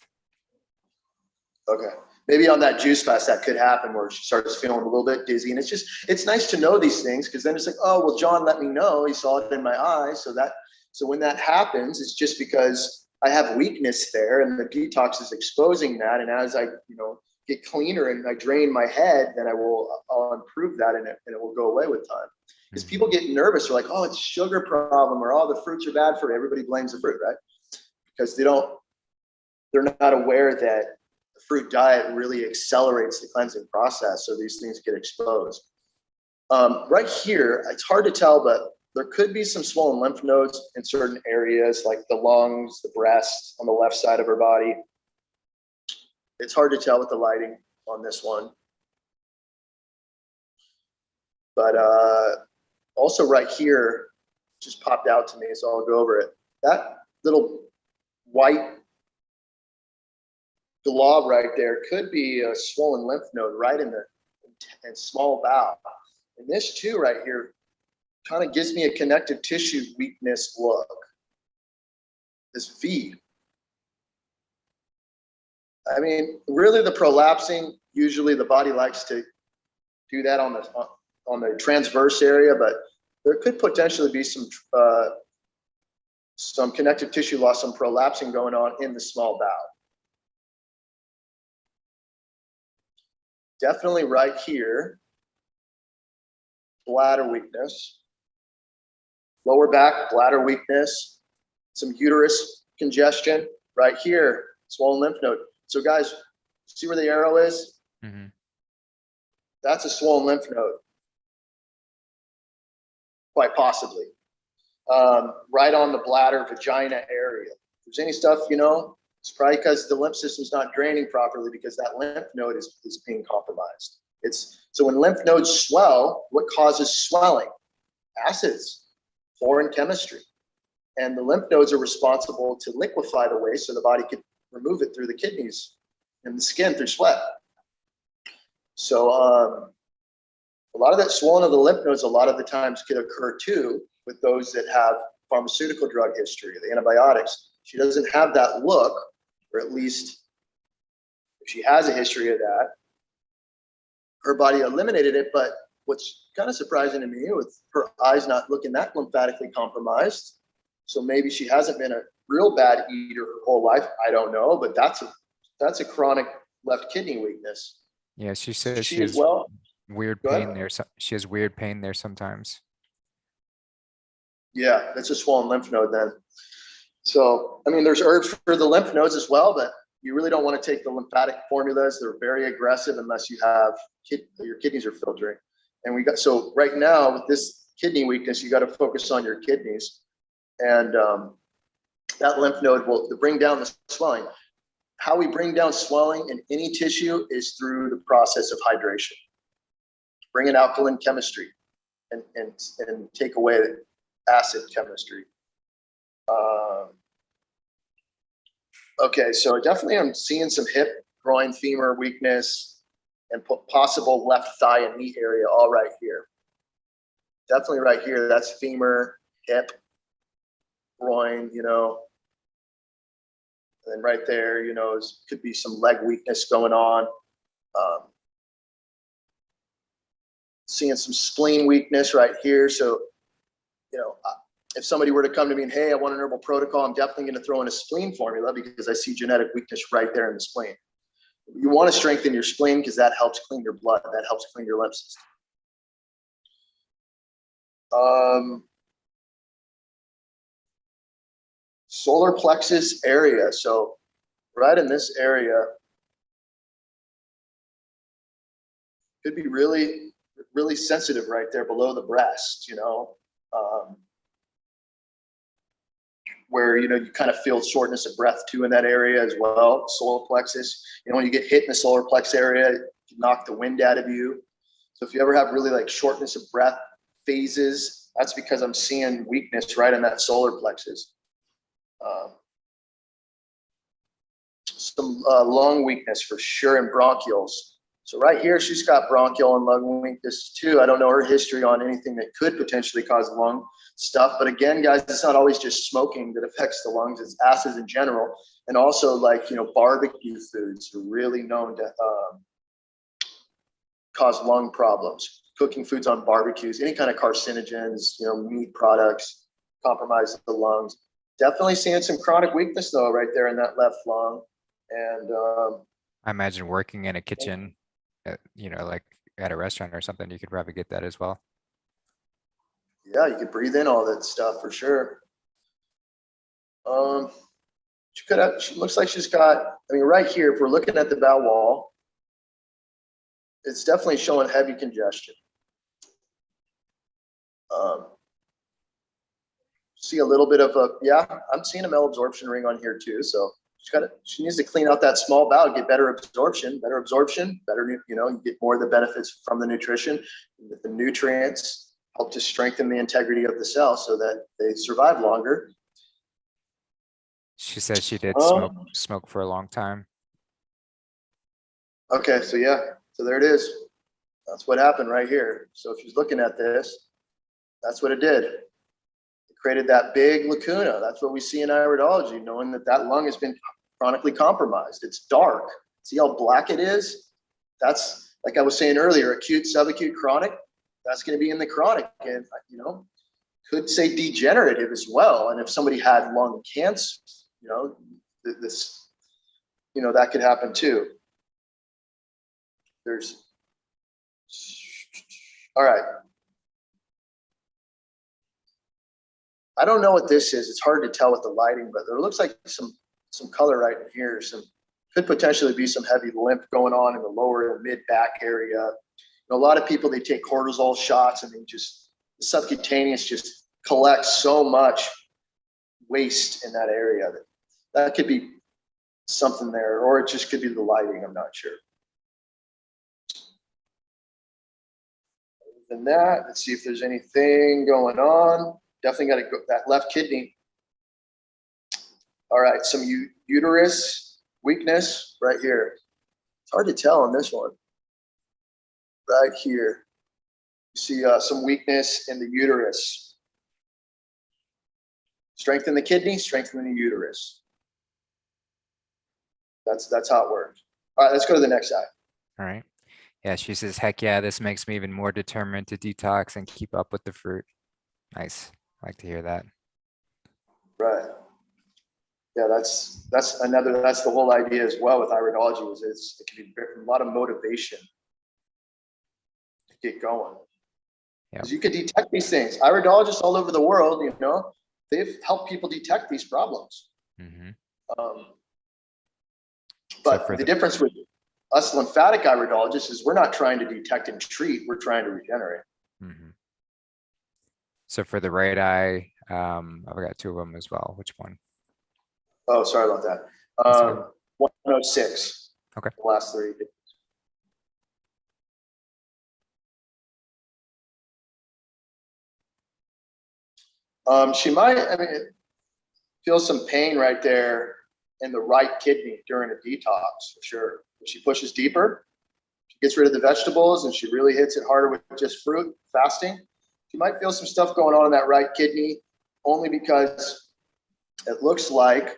Okay. Maybe on that juice fast, that could happen where she starts feeling a little bit dizzy. And it's nice to know these things, because then it's like, oh, well, Jon let me know. He saw it in my eyes. So when that happens, it's just because I have weakness there, and the detox is exposing that. And as I, get cleaner and I drain my head, then I'll improve that, and it will go away with time. Because people get nervous. They're like, oh, it's sugar problem, or oh, the fruits are bad for you. Everybody blames the fruit, right? Because they're not aware that the fruit diet really accelerates the cleansing process. So these things get exposed. Right here, it's hard to tell, but there could be some swollen lymph nodes in certain areas, like the lungs, the breast, on the left side of her body. It's hard to tell with the lighting on this one. But also right here, just popped out to me, so I'll go over it. That little white glob right there could be a swollen lymph node right in the small bowel. And this too right here kind of gives me a connective tissue weakness look. This V. I mean, really the prolapsing, usually the body likes to do that on the transverse area, but there could potentially be some connective tissue loss, some prolapsing going on in the small bowel. Definitely right here. bladder weakness, lower back, bladder weakness, some uterus congestion right here, swollen lymph node. So guys, see where the arrow is? Mm-hmm. That's a swollen lymph node, quite possibly. Right on the bladder, vagina area. If there's any stuff, you know, it's probably because the lymph system's not draining properly because that lymph node is being compromised. So when lymph nodes swell, what causes swelling? Acids, foreign chemistry. And the lymph nodes are responsible to liquefy the waste so the body can remove it through the kidneys and the skin through sweat. So a lot of that swelling of the lymph nodes a lot of the times could occur too with those that have pharmaceutical drug history, the antibiotics. She doesn't have that look, or at least if she has a history of that, her body eliminated it. But what's kind of surprising to me with her eyes not looking that lymphatically compromised, so maybe she hasn't been a real bad eater her whole life. I don't know, but that's a chronic left kidney weakness. Yeah, she says she as has well. weird pain there. She has weird pain there sometimes. Yeah, that's a swollen lymph node then. So, I mean, there's herbs for the lymph nodes as well, but you really don't want to take the lymphatic formulas. They're very aggressive unless you have your kidneys are filtering. And so right now with this kidney weakness, you got to focus on your kidneys, and that lymph node will bring down the swelling. How we bring down swelling in any tissue is through the process of hydration. Bring in alkaline chemistry and take away acid chemistry. Okay, so definitely I'm seeing some hip, groin, femur weakness, and possible left thigh and knee area all right here. Definitely right here, that's femur, hip, groin, you know. And then right there, you know, could be some leg weakness going on. Seeing some spleen weakness right here. So, you know, if somebody were to come to me and, hey, I want an herbal protocol, I'm definitely going to throw in a spleen formula because I see genetic weakness right there in the spleen. You want to strengthen your spleen because that helps clean your blood. That helps clean your lymph system. Solar plexus area. So right in this area could be really, really sensitive right there below the breast, you know. Where, you know, you kind of feel shortness of breath too in that area as well. Solar plexus, you know, when you get hit in the solar plex area, it can knock the wind out of you. So if you ever have really like shortness of breath phases, that's because I'm seeing weakness right in that solar plexus. Some lung weakness for sure, and bronchioles. So right here, she's got bronchial and lung weakness too. I don't know her history on anything that could potentially cause lung stuff. But again, guys, it's not always just smoking that affects the lungs. It's acids in general. And also, like, you know, barbecue foods are really known to cause lung problems. Cooking foods on barbecues, any kind of carcinogens, you know, meat products, compromise the lungs. Definitely seeing some chronic weakness though, right there in that left lung. And I imagine working in a kitchen, you know, like at a restaurant or something, you could probably get that as well. yeah, you could breathe in all that stuff for sure. She looks like she's got, I mean, right here, if we're looking at the bowel wall, it's definitely showing heavy congestion. See a little bit of a, yeah, I'm seeing a malabsorption ring on here too. So she needs to clean out that small bowel, get better absorption, better, you know, you get more of the benefits from the nutrition. The nutrients help to strengthen the integrity of the cell so that they survive longer. She says she did smoke for a long time. Okay, so yeah, so there it is. That's what happened right here. So if she's looking at this, that's what it did. It created that big lacuna. That's what we see in iridology, knowing that that lung has been chronically compromised. It's dark. See how black it is? That's, like I was saying earlier, acute, subacute, chronic. That's going to be in the chronic, and you know, could say degenerative as well. And if somebody had lung cancer, you know, this, you know, that could happen too. All right. I don't know what this is. It's hard to tell with the lighting, but there looks like some color right in here. Could potentially be some heavy lymph going on in the lower and mid back area. A lot of people, they take cortisol shots and the subcutaneous just collects so much waste in that area. That could be something there, or it just could be the lighting. I'm not sure. Other than that, let's see if there's anything going on. Definitely got to go that left kidney. All right, some uterus weakness right here. It's hard to tell on this one. Right here, you see some weakness in the uterus. Strengthen the kidney, strengthen the uterus. That's how it works. All right, let's go to the next side. All right. Yeah, she says, heck yeah, this makes me even more determined to detox and keep up with the fruit. Nice. I like to hear that. Right. Yeah, that's the whole idea as well with iridology is it can be a lot of motivation to get going. Because you can detect these things. Iridologists all over the world, they've helped people detect these problems. But the difference with us lymphatic iridologists is we're not trying to detect and treat, we're trying to regenerate. So for the right eye, I've got two of them as well. Which one? Oh, sorry about that. 106. Okay. The last 3. She might, feel some pain right there in the right kidney during a detox for sure. If she pushes deeper, she gets rid of the vegetables and she really hits it harder with just fruit, fasting. She might feel some stuff going on in that right kidney only because it looks like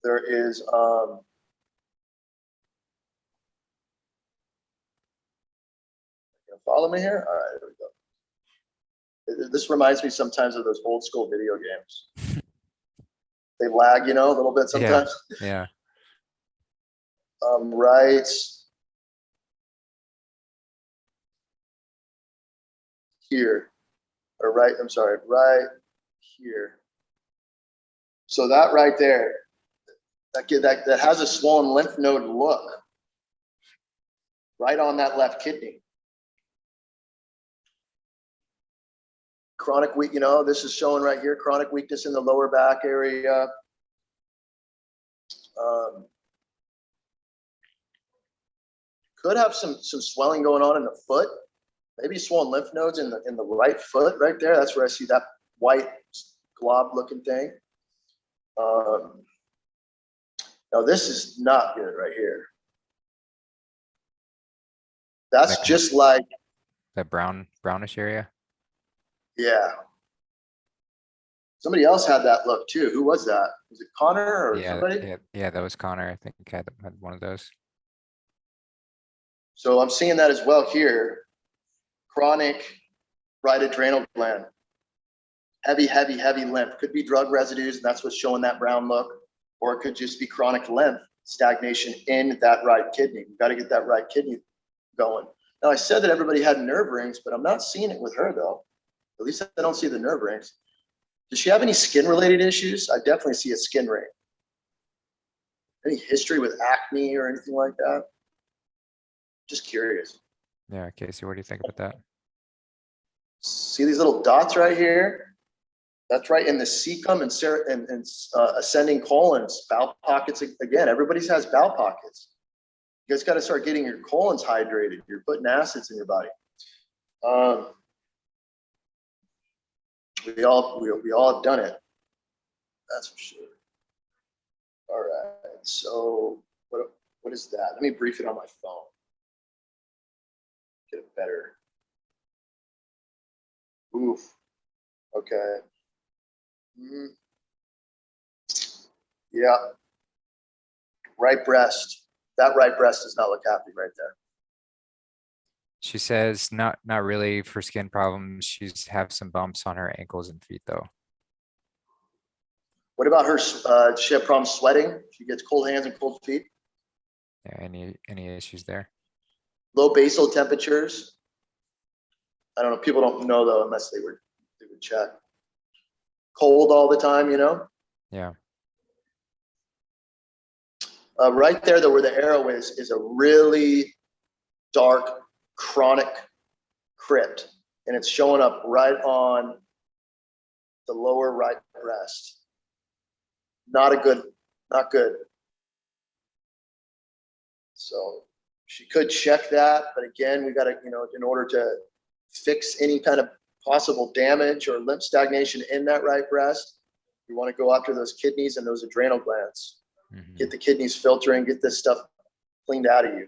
there is follow me here? All right, there we go. This reminds me sometimes of those old school video games. They lag, a little bit sometimes. Yeah. Right here, or right, I'm sorry, right here. So that right there, that has a swollen lymph node look right on that left kidney. Chronic weak, this is showing right here, chronic weakness in the lower back area. Could have some swelling going on in the foot. Maybe swollen lymph nodes in the right foot right there. That's where I see that white glob looking thing. Now this is not good right here. That's just like that brownish area. Yeah. Somebody else had that look too. Who was that? Was it Connor or somebody? Yeah, that was Connor. I think I had one of those. So I'm seeing that as well here. Chronic right adrenal gland. Heavy lymph. Could be drug residues, and that's what's showing that brown look. Or it could just be chronic lymph stagnation in that right kidney. We've got to get that right kidney going. Now, I said that everybody had nerve rings, but I'm not seeing it with her, though. At least I don't see the nerve rings. Does she have any skin-related issues? I definitely see a skin ring. Any history with acne or anything like that? Just curious. Yeah, Casey, what do you think about that? See these little dots right here? That's right in the cecum and ascending colons, bowel pockets. Again, everybody has bowel pockets. You guys got to start getting your colons hydrated. You're putting acids in your body. We all have done it. That's for sure. All right. So what is that? Let me brief it on my phone. Get it better. Oof. Okay. Yeah. Right breast. That right breast does not look happy right there. She says not really for skin problems. She's have some bumps on her ankles and feet though. What about her? Does she have problems sweating? She gets cold hands and cold feet. Yeah, any issues there? Low basal temperatures. I don't know. People don't know though, unless they would check. Cold all the time, you know? Yeah. Right there, though, where the arrow is a really dark chronic crypt, and it's showing up right on the lower right breast. Not good. So she could check that, but again, we got to, in order to fix any kind of possible damage or lymph stagnation in that right breast, you want to go after those kidneys and those adrenal glands. Mm-hmm. Get the kidneys filtering, get this stuff cleaned out of you,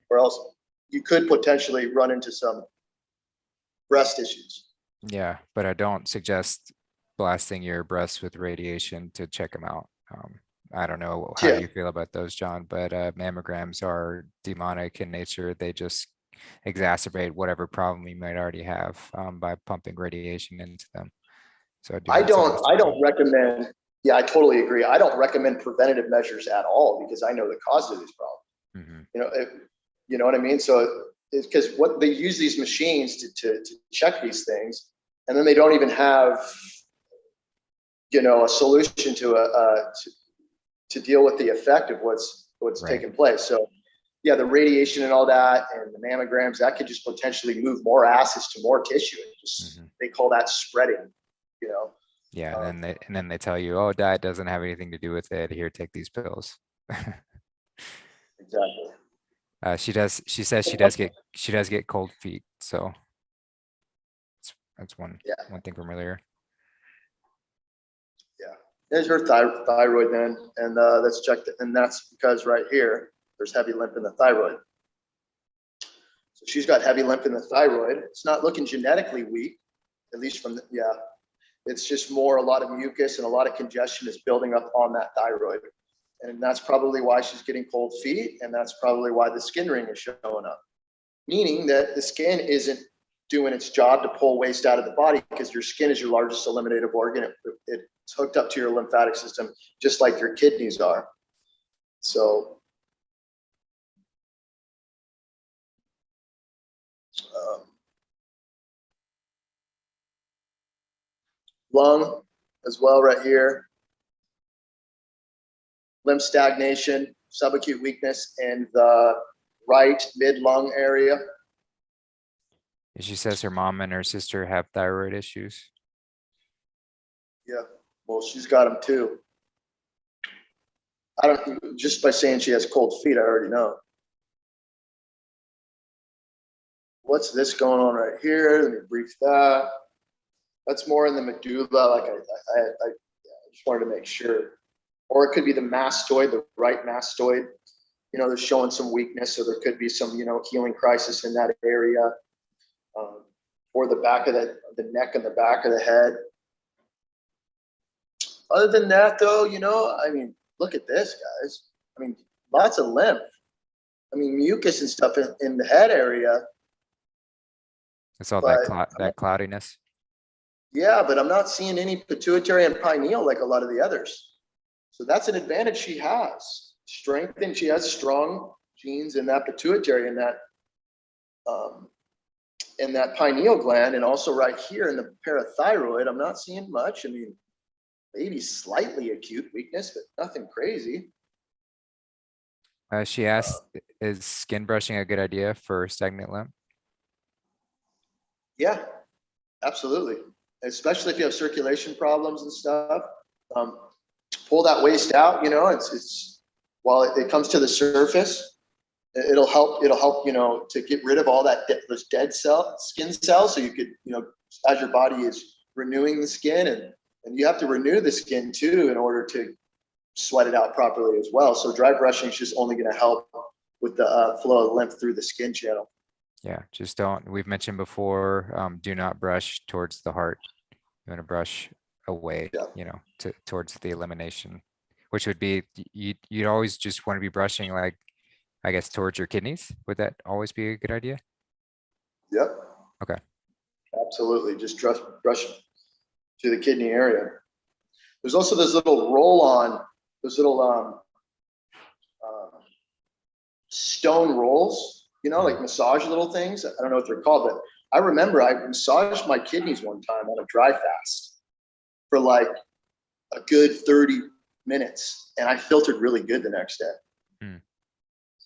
or else you could potentially run into some breast issues. Yeah, but I don't suggest blasting your breasts with radiation to check them out. I don't know how you feel about those, John, but mammograms are demonic in nature. They just exacerbate whatever problem you might already have by pumping radiation into them. So I don't recommend. Yeah, I totally agree. I don't recommend preventative measures at all because I know the cause of these problems. Mm-hmm. You know what I mean? So it's because what they use these machines to check these things, and then they don't even have, a solution to deal with the effect of what's right. taking place. So yeah, the radiation and all that, and the mammograms, that could just potentially move more acids to more tissue. Mm-hmm. They call that spreading. Yeah, and then they tell you, oh, diet doesn't have anything to do with it. Here, take these pills. Exactly. She says she does get cold feet. So that's one thing from earlier. Yeah, there's her thyroid then, and let's check that. And that's because right here there's heavy lymph in the thyroid. So she's got heavy lymph in the thyroid. It's not looking genetically weak, at least from it's just more a lot of mucus and a lot of congestion is building up on that thyroid. And that's probably why she's getting cold feet. And that's probably why the skin ring is showing up. Meaning that the skin isn't doing its job to pull waste out of the body because your skin is your largest eliminative organ. It's hooked up to your lymphatic system, just like your kidneys are. So lung as well right here. Lymph stagnation, subacute weakness in the right mid-lung area. She says her mom and her sister have thyroid issues. Yeah, well, she's got them too. Just by saying she has cold feet, I already know. What's this going on right here? Let me brief that. That's more in the medulla, like I just wanted to make sure. Or it could be the mastoid, the right mastoid. They're showing some weakness, so there could be some, healing crisis in that area. Or the back of the neck and the back of the head. Other than that, though, look at this, guys. Lots of lymph. Mucus and stuff in the head area. It's all that cloudiness. Yeah, but I'm not seeing any pituitary and pineal like a lot of the others. So that's an advantage she has. She has strong genes in that pituitary and that pineal gland, and also right here in the parathyroid. I'm not seeing much. Maybe slightly acute weakness, but nothing crazy. She asked, is skin brushing a good idea for stagnant lymph? Yeah, absolutely. Especially if you have circulation problems and stuff. Pull that waste out. It's while it comes to the surface, it'll help. To get rid of all those dead skin cells. So you could, as your body is renewing the skin, and you have to renew the skin too in order to sweat it out properly as well. So dry brushing is just only going to help with the flow of lymph through the skin channel. Yeah, just don't. We've mentioned before, do not brush towards the heart. You want to brush away, towards the elimination, which would be, you'd always just want to be brushing, like, I guess, towards your kidneys. Would that always be a good idea? Yep. Okay. Absolutely. Just brush to the kidney area. There's also this little roll-on, those little stone rolls, like massage little things. I don't know what they're called, but I remember I massaged my kidneys one time on a dry fast for like a good 30 minutes, and I filtered really good the next day.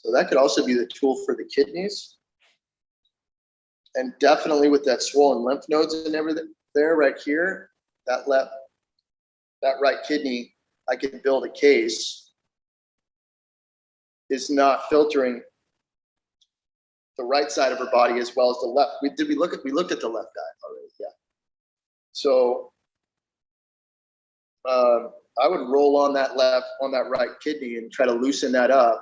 So that could also be the tool for the kidneys. And definitely with that swollen lymph nodes and everything there right here, that right kidney, I could build a case, is not filtering the right side of her body as well as the left. We looked at the left eye already, yeah. So I would roll on that right kidney and try to loosen that up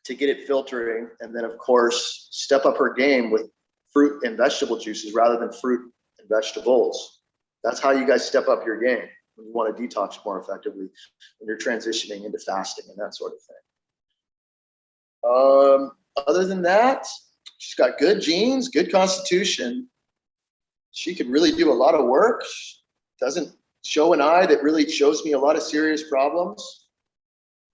to get it filtering, and then of course step up her game with fruit and vegetable juices rather than fruit and vegetables. That's how you guys step up your game when you want to detox more effectively when you're transitioning into fasting and that sort of thing. Other than that, she's got good genes, good constitution. She could really do a lot of work. Doesn't show an eye that really shows me a lot of serious problems.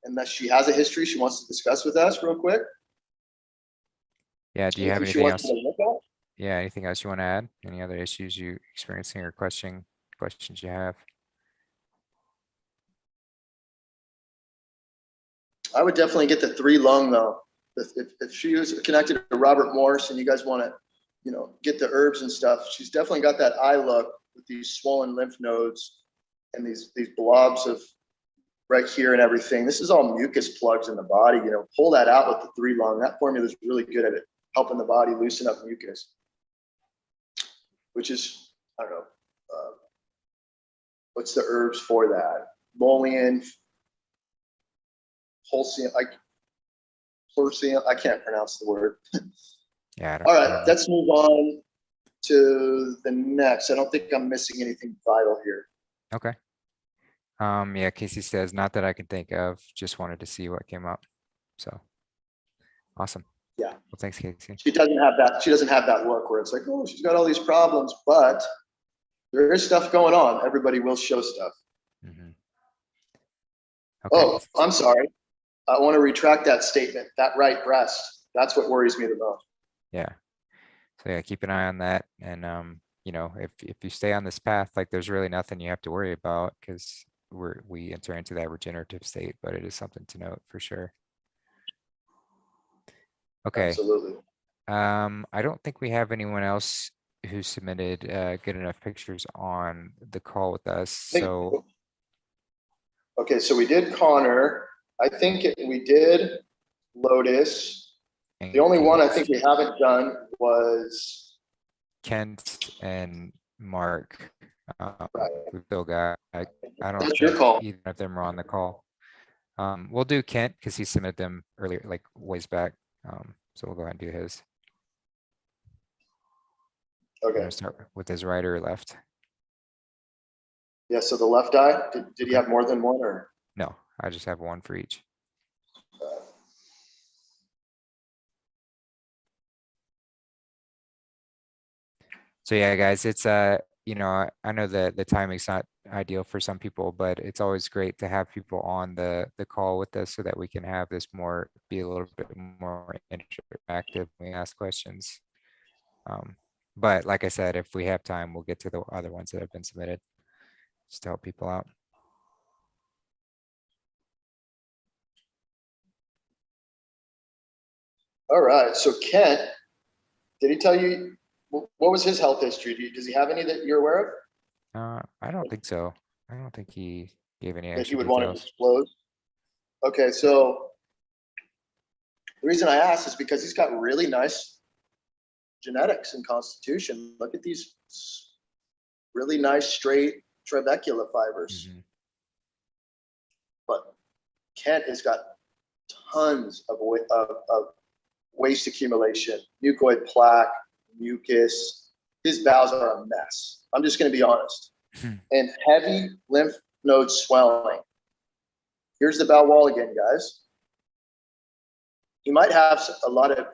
And that she has a history she wants to discuss with us real quick. Yeah, do you have anything else? Yeah, anything else you want to add? Any other issues you experiencing or questions you have? I would definitely get the 3 lung though. If she was connected to Robert Morse and you guys want to, you know, get the herbs and stuff, she's definitely got that eye look with these swollen lymph nodes and these blobs of right here and everything. This is all mucus plugs in the body. You know, pull that out with the 3 lung. That formula is really good at it, helping the body loosen up mucus, which is, I don't know, what's the herbs for that? Mullein, Holcium, I can't pronounce the word. Yeah. All right, let's move on to the next. I don't think I'm missing anything vital here. Okay. Yeah, Casey says, not that I can think of, just wanted to see what came up. So awesome. Yeah. Well, thanks, Casey. She doesn't have that look where it's like, oh, she's got all these problems, but there is stuff going on. Everybody will show stuff. Okay. Oh, I'm sorry. I want to retract that statement. That right breast, that's what worries me the most. Yeah. So yeah, keep an eye on that. And you know, if you stay on this path, like there's really nothing you have to worry about because we enter into that regenerative state, but it is something to note for sure. Okay. Absolutely. I don't think we have anyone else who submitted good enough pictures on the call with us. So okay, so we did Connor. I think we did Lotus. The only one I think we haven't done was Kent and Mark. Right. We still got, I don't That's think your call. either of them are on the call. We'll do Kent because he submitted them earlier, like ways back. So we'll go ahead and do his. Okay. We'll start with his right or left. Yeah, so the left eye, did he have more than one or? No, I just have one for each. So yeah, guys, it's you know, I know that the timing's not ideal for some people, but it's always great to have people on the call with us so that we can have this be a little bit more interactive when we ask questions. But like I said, if we have time, we'll get to the other ones that have been submitted just to help people out. All right, so Kent, did he tell you, what was his health history? Does he have any that you're aware I don't think so. I don't think he gave any that he extra would want to details. disclose? Okay, so the reason I asked is because he's got really nice genetics and constitution. Look at these really nice straight trabecula fibers. But Kent has got tons of waste accumulation, mucoid plaque, mucus. His bowels are a mess. I'm just going to be honest. And heavy lymph node swelling. Here's the bowel wall again, guys. He might have a lot of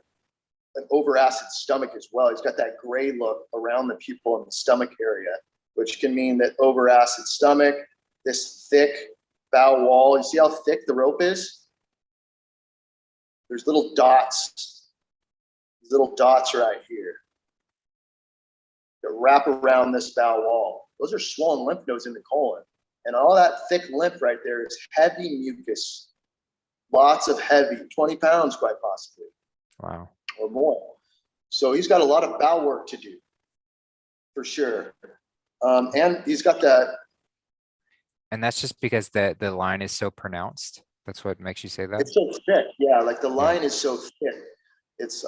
an overacid stomach as well. He's got that gray look around the pupil and the stomach area, which can mean that overacid stomach, this thick bowel wall. You see how thick the rope is? There's little dots right here. that wrap around this bowel wall. Those are swollen lymph nodes in the colon. And all that thick lymph right there is heavy mucus. Lots of heavy, 20 pounds quite possibly. Wow. Or more. So he's got a lot of bowel work to do, for sure. And he's got that. And that's just because the line is so pronounced. That's what makes you say that? It's so thick. Yeah, like the line is so thick. It's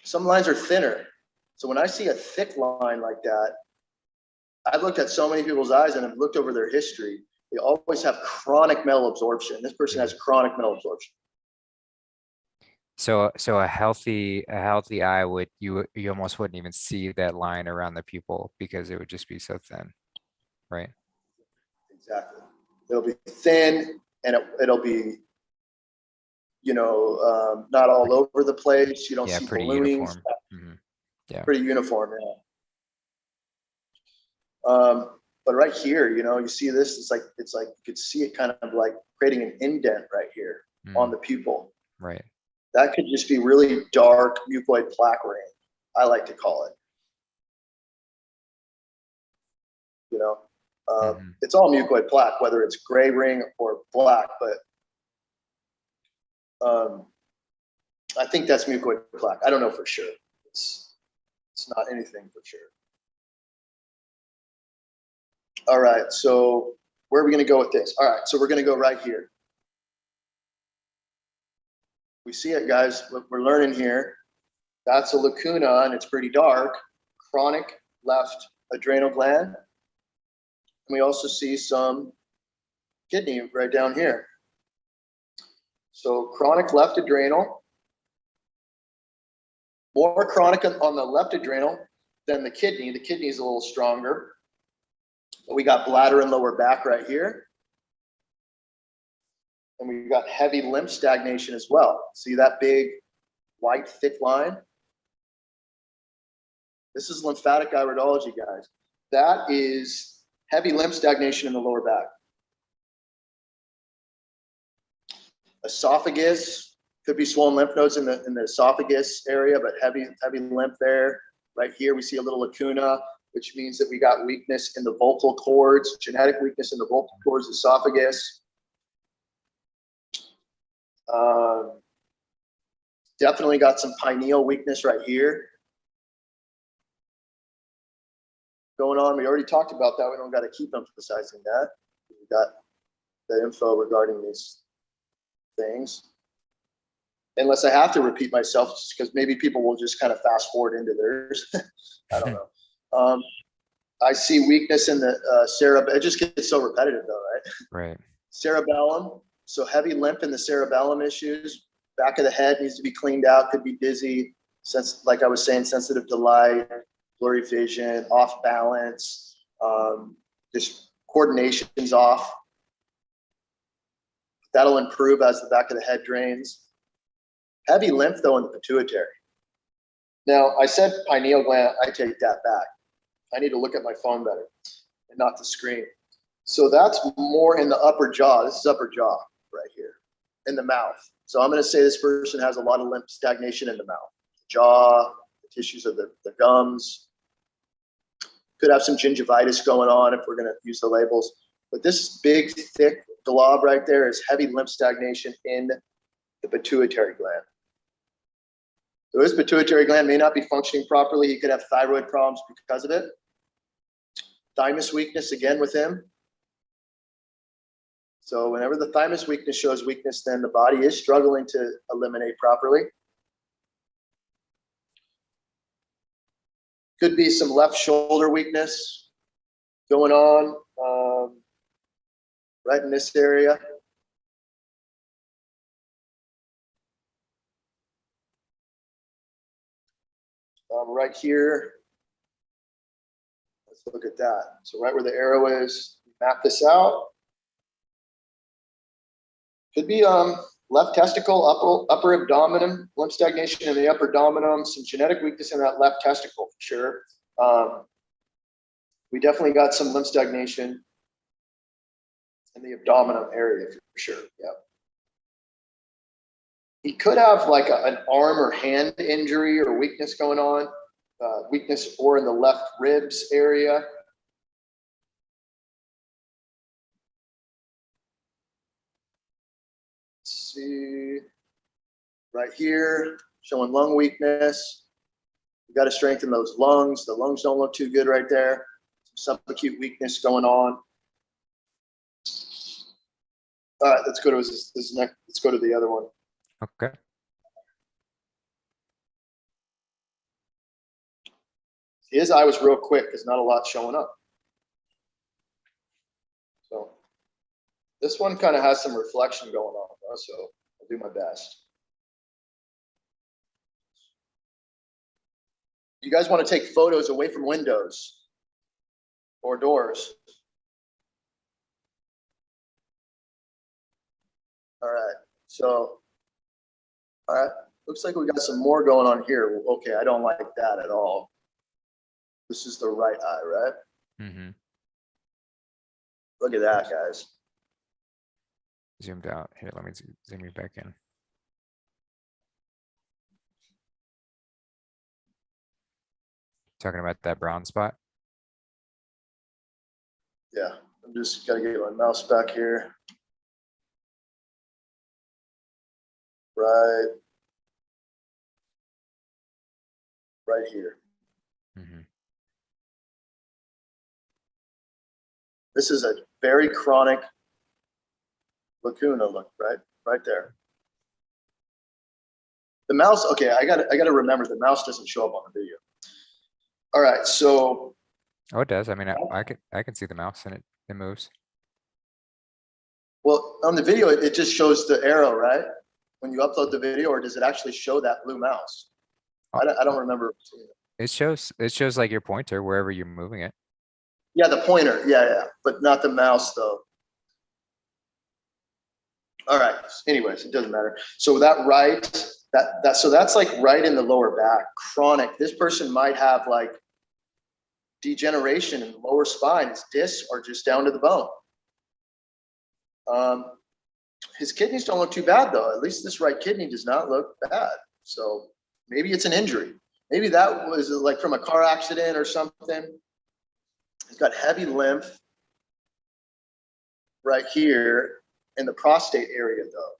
some lines are thinner. So when I see a thick line like that, I've looked at so many people's eyes and I've looked over their history. They always have chronic malabsorption. This person has chronic malabsorption. So a healthy eye would you almost wouldn't even see that line around the pupil because it would just be so thin, right? Exactly. It'll be thin and it'll be, you know, not all over the place. You don't see pretty ballooning. uniform. Mm-hmm. Yeah. Pretty uniform, but right here, you know, you see this, it's like you could see it kind of like creating an indent right here on the pupil. Right. That could just be really dark mucoid plaque ring, I like to call it. You know, it's all mucoid plaque, whether it's gray ring or black, but I think that's mucoid plaque. I don't know for sure. It's not anything for sure. All right, so where are we going to go with this? All right, so we're going to go right here. We see it, guys. What we're learning here, that's a lacuna, and it's pretty dark. Chronic left adrenal gland. And we also see some kidney right down here. So chronic left adrenal. More chronic on the left adrenal than the kidney. The kidney is a little stronger. But we got bladder and lower back right here. And we've got heavy lymph stagnation as well. See that big white thick line? This is lymphatic iridology, guys. That is heavy lymph stagnation in the lower back. Esophagus, could be swollen lymph nodes in the esophagus area, but heavy lymph there. Right here, we see a little lacuna, which means that we got weakness in the vocal cords, genetic weakness in the vocal cords, esophagus. Definitely got some pineal weakness right here going on. We already talked about that. We don't got to keep emphasizing that. We got the info regarding these things. Unless I have to repeat myself, just because maybe people will just kind of fast forward into theirs. I don't know. I see weakness in the cerebellum. It just gets so repetitive though, right? Right. Cerebellum. So heavy lymph in the cerebellum issues. Back of the head needs to be cleaned out. Could be dizzy. Like I was saying, sensitive to light, blurry vision, off balance, just coordination's off. That'll improve as the back of the head drains. Heavy lymph though in the pituitary. Now I said pineal gland, I take that back. I need to look at my phone better and not the screen. So that's more in the upper jaw. This is upper jaw right here in the mouth. So I'm going to say this person has a lot of lymph stagnation in the mouth, the jaw, the tissues of the gums. Could have some gingivitis going on if we're going to use the labels. But this big, thick glob right there is heavy lymph stagnation in the pituitary gland. So his pituitary gland may not be functioning properly. He could have thyroid problems because of it. Thymus weakness again with him. So whenever the thymus weakness shows weakness, then the body is struggling to eliminate properly. Could be some left shoulder weakness going on right in this area. Right here, let's look at that. So right where the arrow is, map this out. Could be left testicle, upper abdomen, lymph stagnation in the upper abdomen, some genetic weakness in that left testicle for sure. We definitely got some lymph stagnation in the abdominal area for sure. Yeah. He could have like an arm or hand injury or weakness going on. weakness or in the left ribs area. Let's see, right here, showing lung weakness. You got to strengthen those lungs. The lungs don't look too good right there. Some subacute weakness going on. All right, let's go to this next. Let's go to the other one. Okay. His eye was real quick because not a lot showing up. So this one kind of has some reflection going on, though, so I'll do my best. You guys want to take photos away from windows or doors? All right, so, all right, looks like we got some more going on here. Okay, I don't like that at all. This is the right eye, right? Mm-hmm. Look at that, guys. Zoomed out. Here, let me zoom you back in. Talking about that brown spot? Yeah, I'm just gotta get my mouse back here. Right here. Mm-hmm. This is a very chronic lacuna, look, right there. The mouse, okay, I gotta remember the mouse doesn't show up on the video. All right, so. Oh, it does. I mean, I can see the mouse and it moves. Well, on the video, it just shows the arrow, right? When you upload the video, or does it actually show that blue mouse? I don't remember seeing it. It shows like your pointer wherever you're moving it. Yeah, the pointer, yeah, but not the mouse though. All right, anyways, it doesn't matter. So that right, so that's like right in the lower back, chronic. This person might have like degeneration in the lower spine. His discs are just down to the bone. His kidneys don't look too bad though. At least this right kidney does not look bad. So maybe it's an injury. Maybe that was like from a car accident or something. He's got heavy lymph right here in the prostate area though,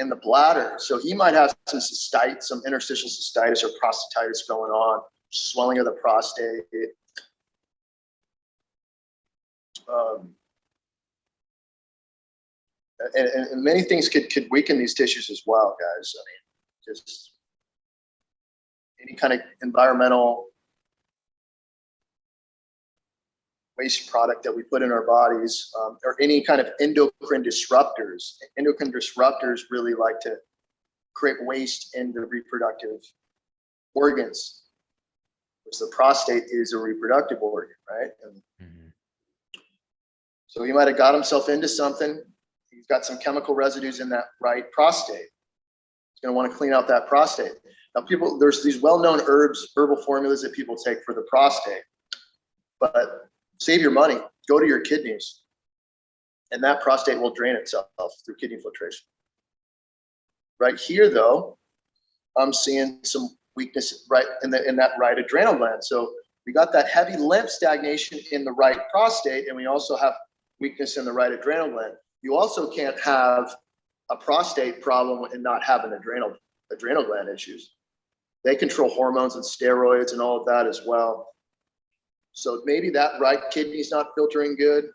in the bladder. So he might have some cystitis, some interstitial cystitis or prostatitis going on, swelling of the prostate. And many things could weaken these tissues as well, guys. I mean, just any kind of environmental waste product that we put in our bodies, or any kind of endocrine disruptors. Endocrine disruptors really like to create waste in the reproductive organs, which the prostate is a reproductive organ, right? And so he might have got himself into something. He's got some chemical residues in that right prostate. He's going to want to clean out that prostate. Now, there's these well-known herbal formulas that people take for the prostate, but save your money, go to your kidneys, and that prostate will drain itself through kidney filtration. Right here, though, I'm seeing some weakness right in that right adrenal gland. So we got that heavy lymph stagnation in the right prostate, and we also have weakness in the right adrenal gland. You also can't have a prostate problem and not have an adrenal gland issues. They control hormones and steroids and all of that as well. So maybe that right kidney's not filtering good,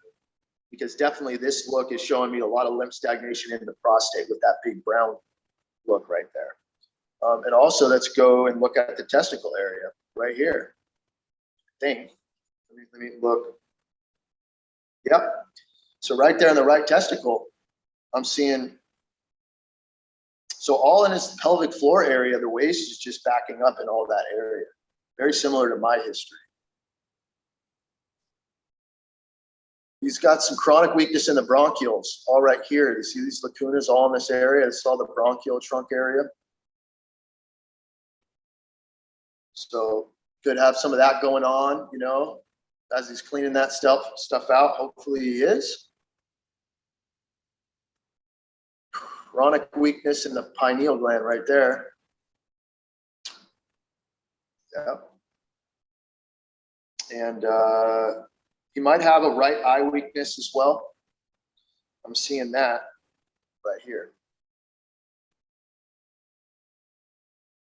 because definitely this look is showing me a lot of lymph stagnation in the prostate with that big brown look right there. And also let's go and look at the testicle area right here. I think, let me look. Yep. So right there in the right testicle, I'm seeing, so all in his pelvic floor area, the waist is just backing up in all that area. Very similar to my history. He's got some chronic weakness in the bronchioles, all right here. You see these lacunas all in this area? It's all the bronchial trunk area. So could have some of that going on, you know, as he's cleaning that stuff out. Hopefully he is. Chronic weakness in the pineal gland right there. Yeah. And he might have a right eye weakness as well. I'm seeing that right here.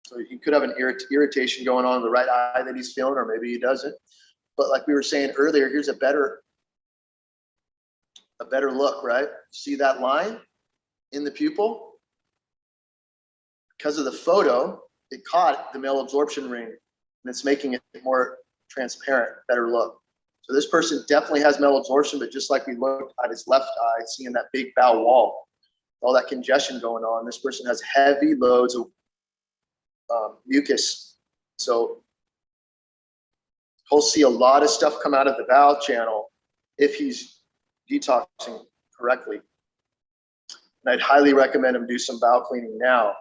So he could have an irritation going on in the right eye that he's feeling, or maybe he doesn't. But like we were saying earlier, here's a better look, right? See that line in the pupil? Because of the photo, it caught the malabsorption ring, and it's making it more transparent, better look. So this person definitely has malabsorption, but just like we looked at his left eye, seeing that big bowel wall, all that congestion going on, this person has heavy loads of mucus. So he'll see a lot of stuff come out of the bowel channel if he's detoxing correctly. And I'd highly recommend him do some bowel cleaning now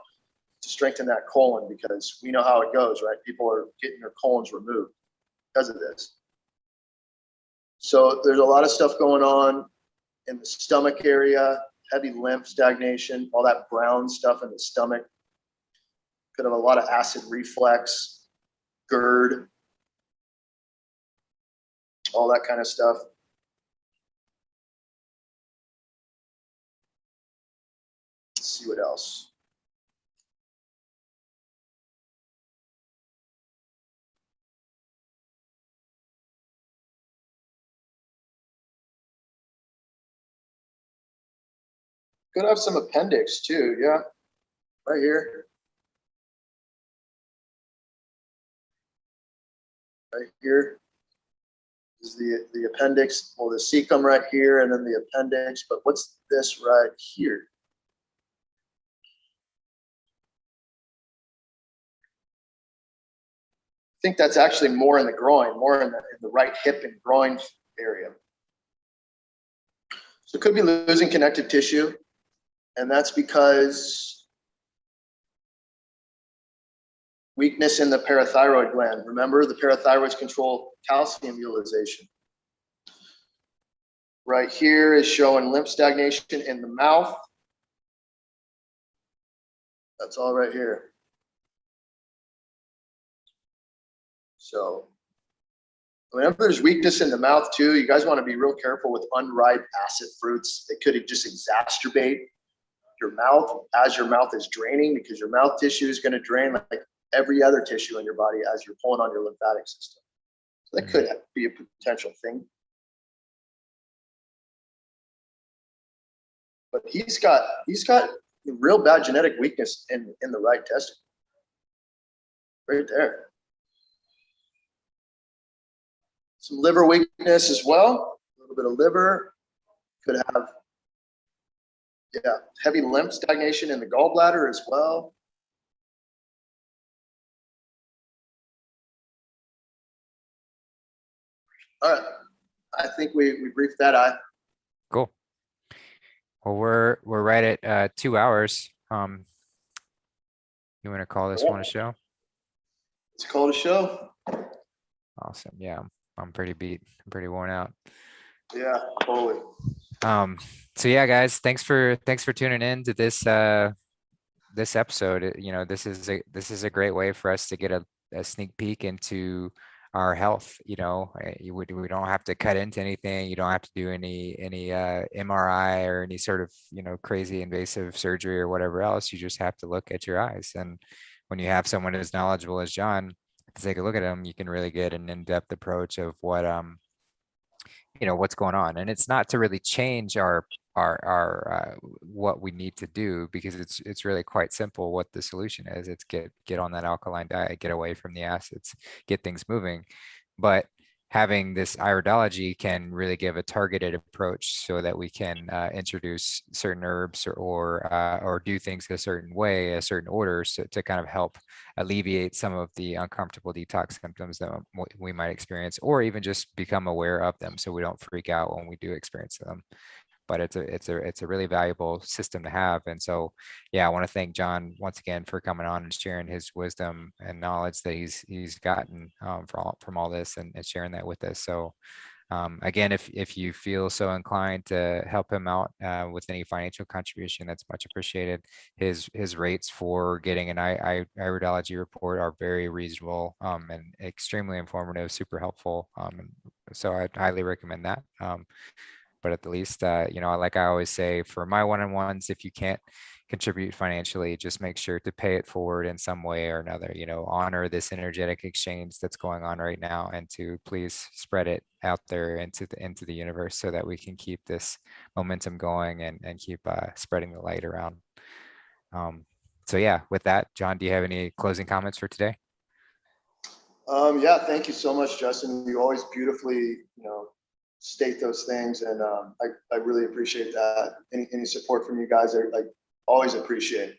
to strengthen that colon, because we know how it goes, right? People are getting their colons removed because of this. So there's a lot of stuff going on in the stomach area, heavy lymph stagnation, all that brown stuff in the stomach. Could have a lot of acid reflux, GERD, all that kind of stuff. Let's see what else. Could have some appendix too, yeah, right here. Right here is the appendix, well, the cecum right here, and then the appendix. But what's this right here? I think that's actually more in the groin, more in the right hip and groin area. So it could be losing connective tissue, and that's because weakness in the parathyroid gland. Remember, the parathyroids control calcium utilization. Right here is showing lymph stagnation in the mouth. That's all right here. So whenever there's weakness in the mouth too, you guys want to be real careful with unripe acid fruits. They could just exacerbate your mouth as your mouth is draining, because your mouth tissue is going to drain like every other tissue in your body as you're pulling on your lymphatic system. So that could be a potential thing. But he's got real bad genetic weakness in the right testicle. Right there. Some liver weakness as well. A little bit of liver. Could have, yeah, heavy lymph stagnation in the gallbladder as well. All right. I think we briefed that eye. Cool. Well, we're right at 2 hours. You want to call this one a show? It's called a show. Awesome. Yeah, I'm pretty beat. I'm pretty worn out. Yeah, totally. So yeah, guys, thanks for tuning in to this this episode. You know, this is a great way for us to get a sneak peek into our health. You know, we don't have to cut into anything. You don't have to do any MRI or any sort of, you know, crazy invasive surgery or whatever else. You just have to look at your eyes. And when you have someone as knowledgeable as Jon to take a look at them, you can really get an in-depth approach of what you know, what's going on. And it's not to really change our what we need to do, because it's really quite simple what the solution is. It's get on that alkaline diet, get away from the acids, get things moving. But having this iridology can really give a targeted approach so that we can introduce certain herbs or do things a certain way, a certain order, so to kind of help alleviate some of the uncomfortable detox symptoms that we might experience, or even just become aware of them so we don't freak out when we do experience them. But it's a really valuable system to have. And so, yeah, I want to thank Jon once again for coming on and sharing his wisdom and knowledge that he's gotten from all this, and sharing that with us. So Again, if you feel so inclined to help him out with any financial contribution, that's much appreciated. His rates for getting an iridology report are very reasonable and extremely informative, super helpful. And so I'd highly recommend that. But at the least, like I always say, for my one-on-ones, if you can't contribute financially, just make sure to pay it forward in some way or another, honor this energetic exchange that's going on right now, and to please spread it out there into the universe so that we can keep this momentum going and keep spreading the light around. So yeah, with that, Jon, do you have any closing comments for today? Yeah, thank you so much, Justin. You always beautifully, state those things, and I really appreciate that. Any support from you guys, I always appreciate.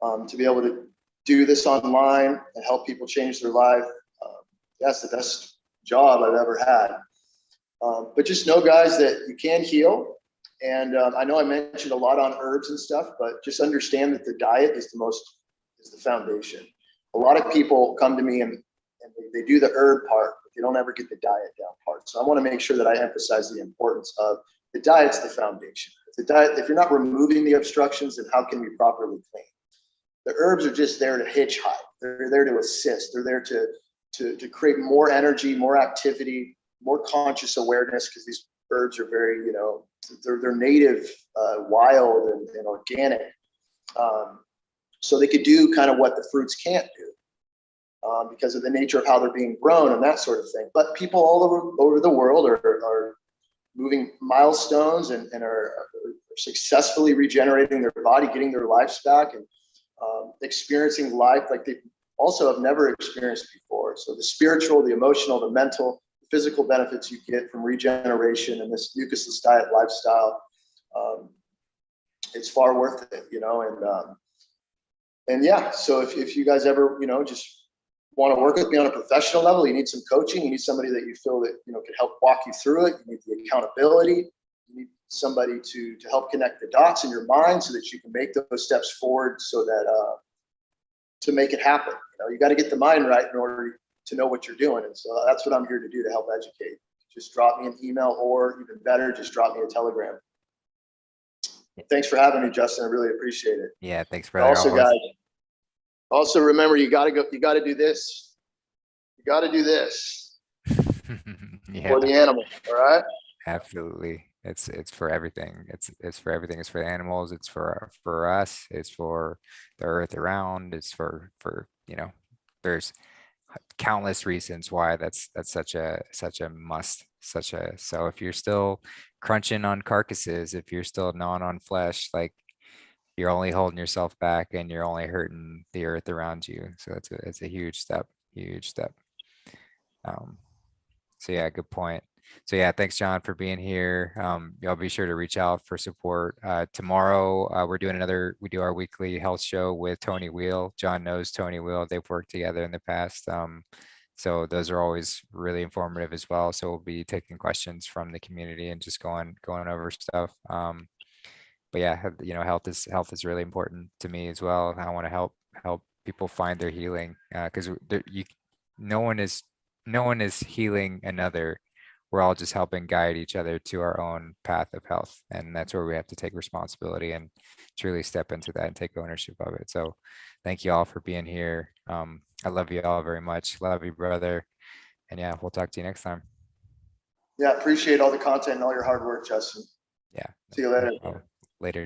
To be able to do this online and help people change their life, that's the best job I've ever had. But just know, guys, that you can heal. And I know I mentioned a lot on herbs and stuff, but just understand that the diet is the foundation. A lot of people come to me and they do the herb part, but they don't ever get the diet down part. So I want to make sure that I emphasize the importance of the diet's the foundation. If you're not removing the obstructions, then how can we properly clean? The herbs are just there to hitchhike. They're there to assist. They're there to create more energy, more activity, more conscious awareness, because these herbs are very, they're native, wild, and organic. So they could do kind of what the fruits can't do. Because of the nature of how they're being grown and that sort of thing. But people all over the world are moving milestones and are successfully regenerating their body, getting their lives back, and experiencing life like they also have never experienced before. So the spiritual, the emotional, the mental, the physical benefits you get from regeneration and this mucusless diet lifestyle, it's far worth it, and yeah. So if you guys ever, just want to work with me on a professional level, you need some coaching, you need somebody that you feel that can help walk you through it, you need the accountability, you need somebody to help connect the dots in your mind so that you can make those steps forward, so that to make it happen. You got to get the mind right in order to know what you're doing. And so that's what I'm here to do, to help educate. Just drop me an email, or even better, just drop me a telegram. Thanks for having me, Justin. I really appreciate it. Yeah, thanks, brother. Also, guys, also remember, you got to do this. You got to do this Yeah, for the animal. All right. absolutely. It's for everything. It's for everything. It's for the animals. It's for us. It's for the earth around. It's for there's countless reasons why that's such a must. So if you're still crunching on carcasses, if you're still gnawing on flesh, like, you're only holding yourself back and you're only hurting the earth around you. So it's a huge step. So yeah, good point. So yeah, thanks, Jon, for being here. Y'all be sure to reach out for support. Tomorrow, we do our weekly health show with Tony Wheel. Jon knows Tony Wheel. They've worked together in the past. So those are always really informative as well. So we'll be taking questions from the community and just going over stuff. But yeah, health is really important to me as well. I want to help people find their healing, because no one is healing another. We're all just helping guide each other to our own path of health, and that's where we have to take responsibility and truly step into that and take ownership of it. So thank you all for being here. I love you all very much. Love you, brother. And yeah, we'll talk to you next time. Yeah, appreciate all the content and all your hard work, Justin. Yeah. See you later. Later.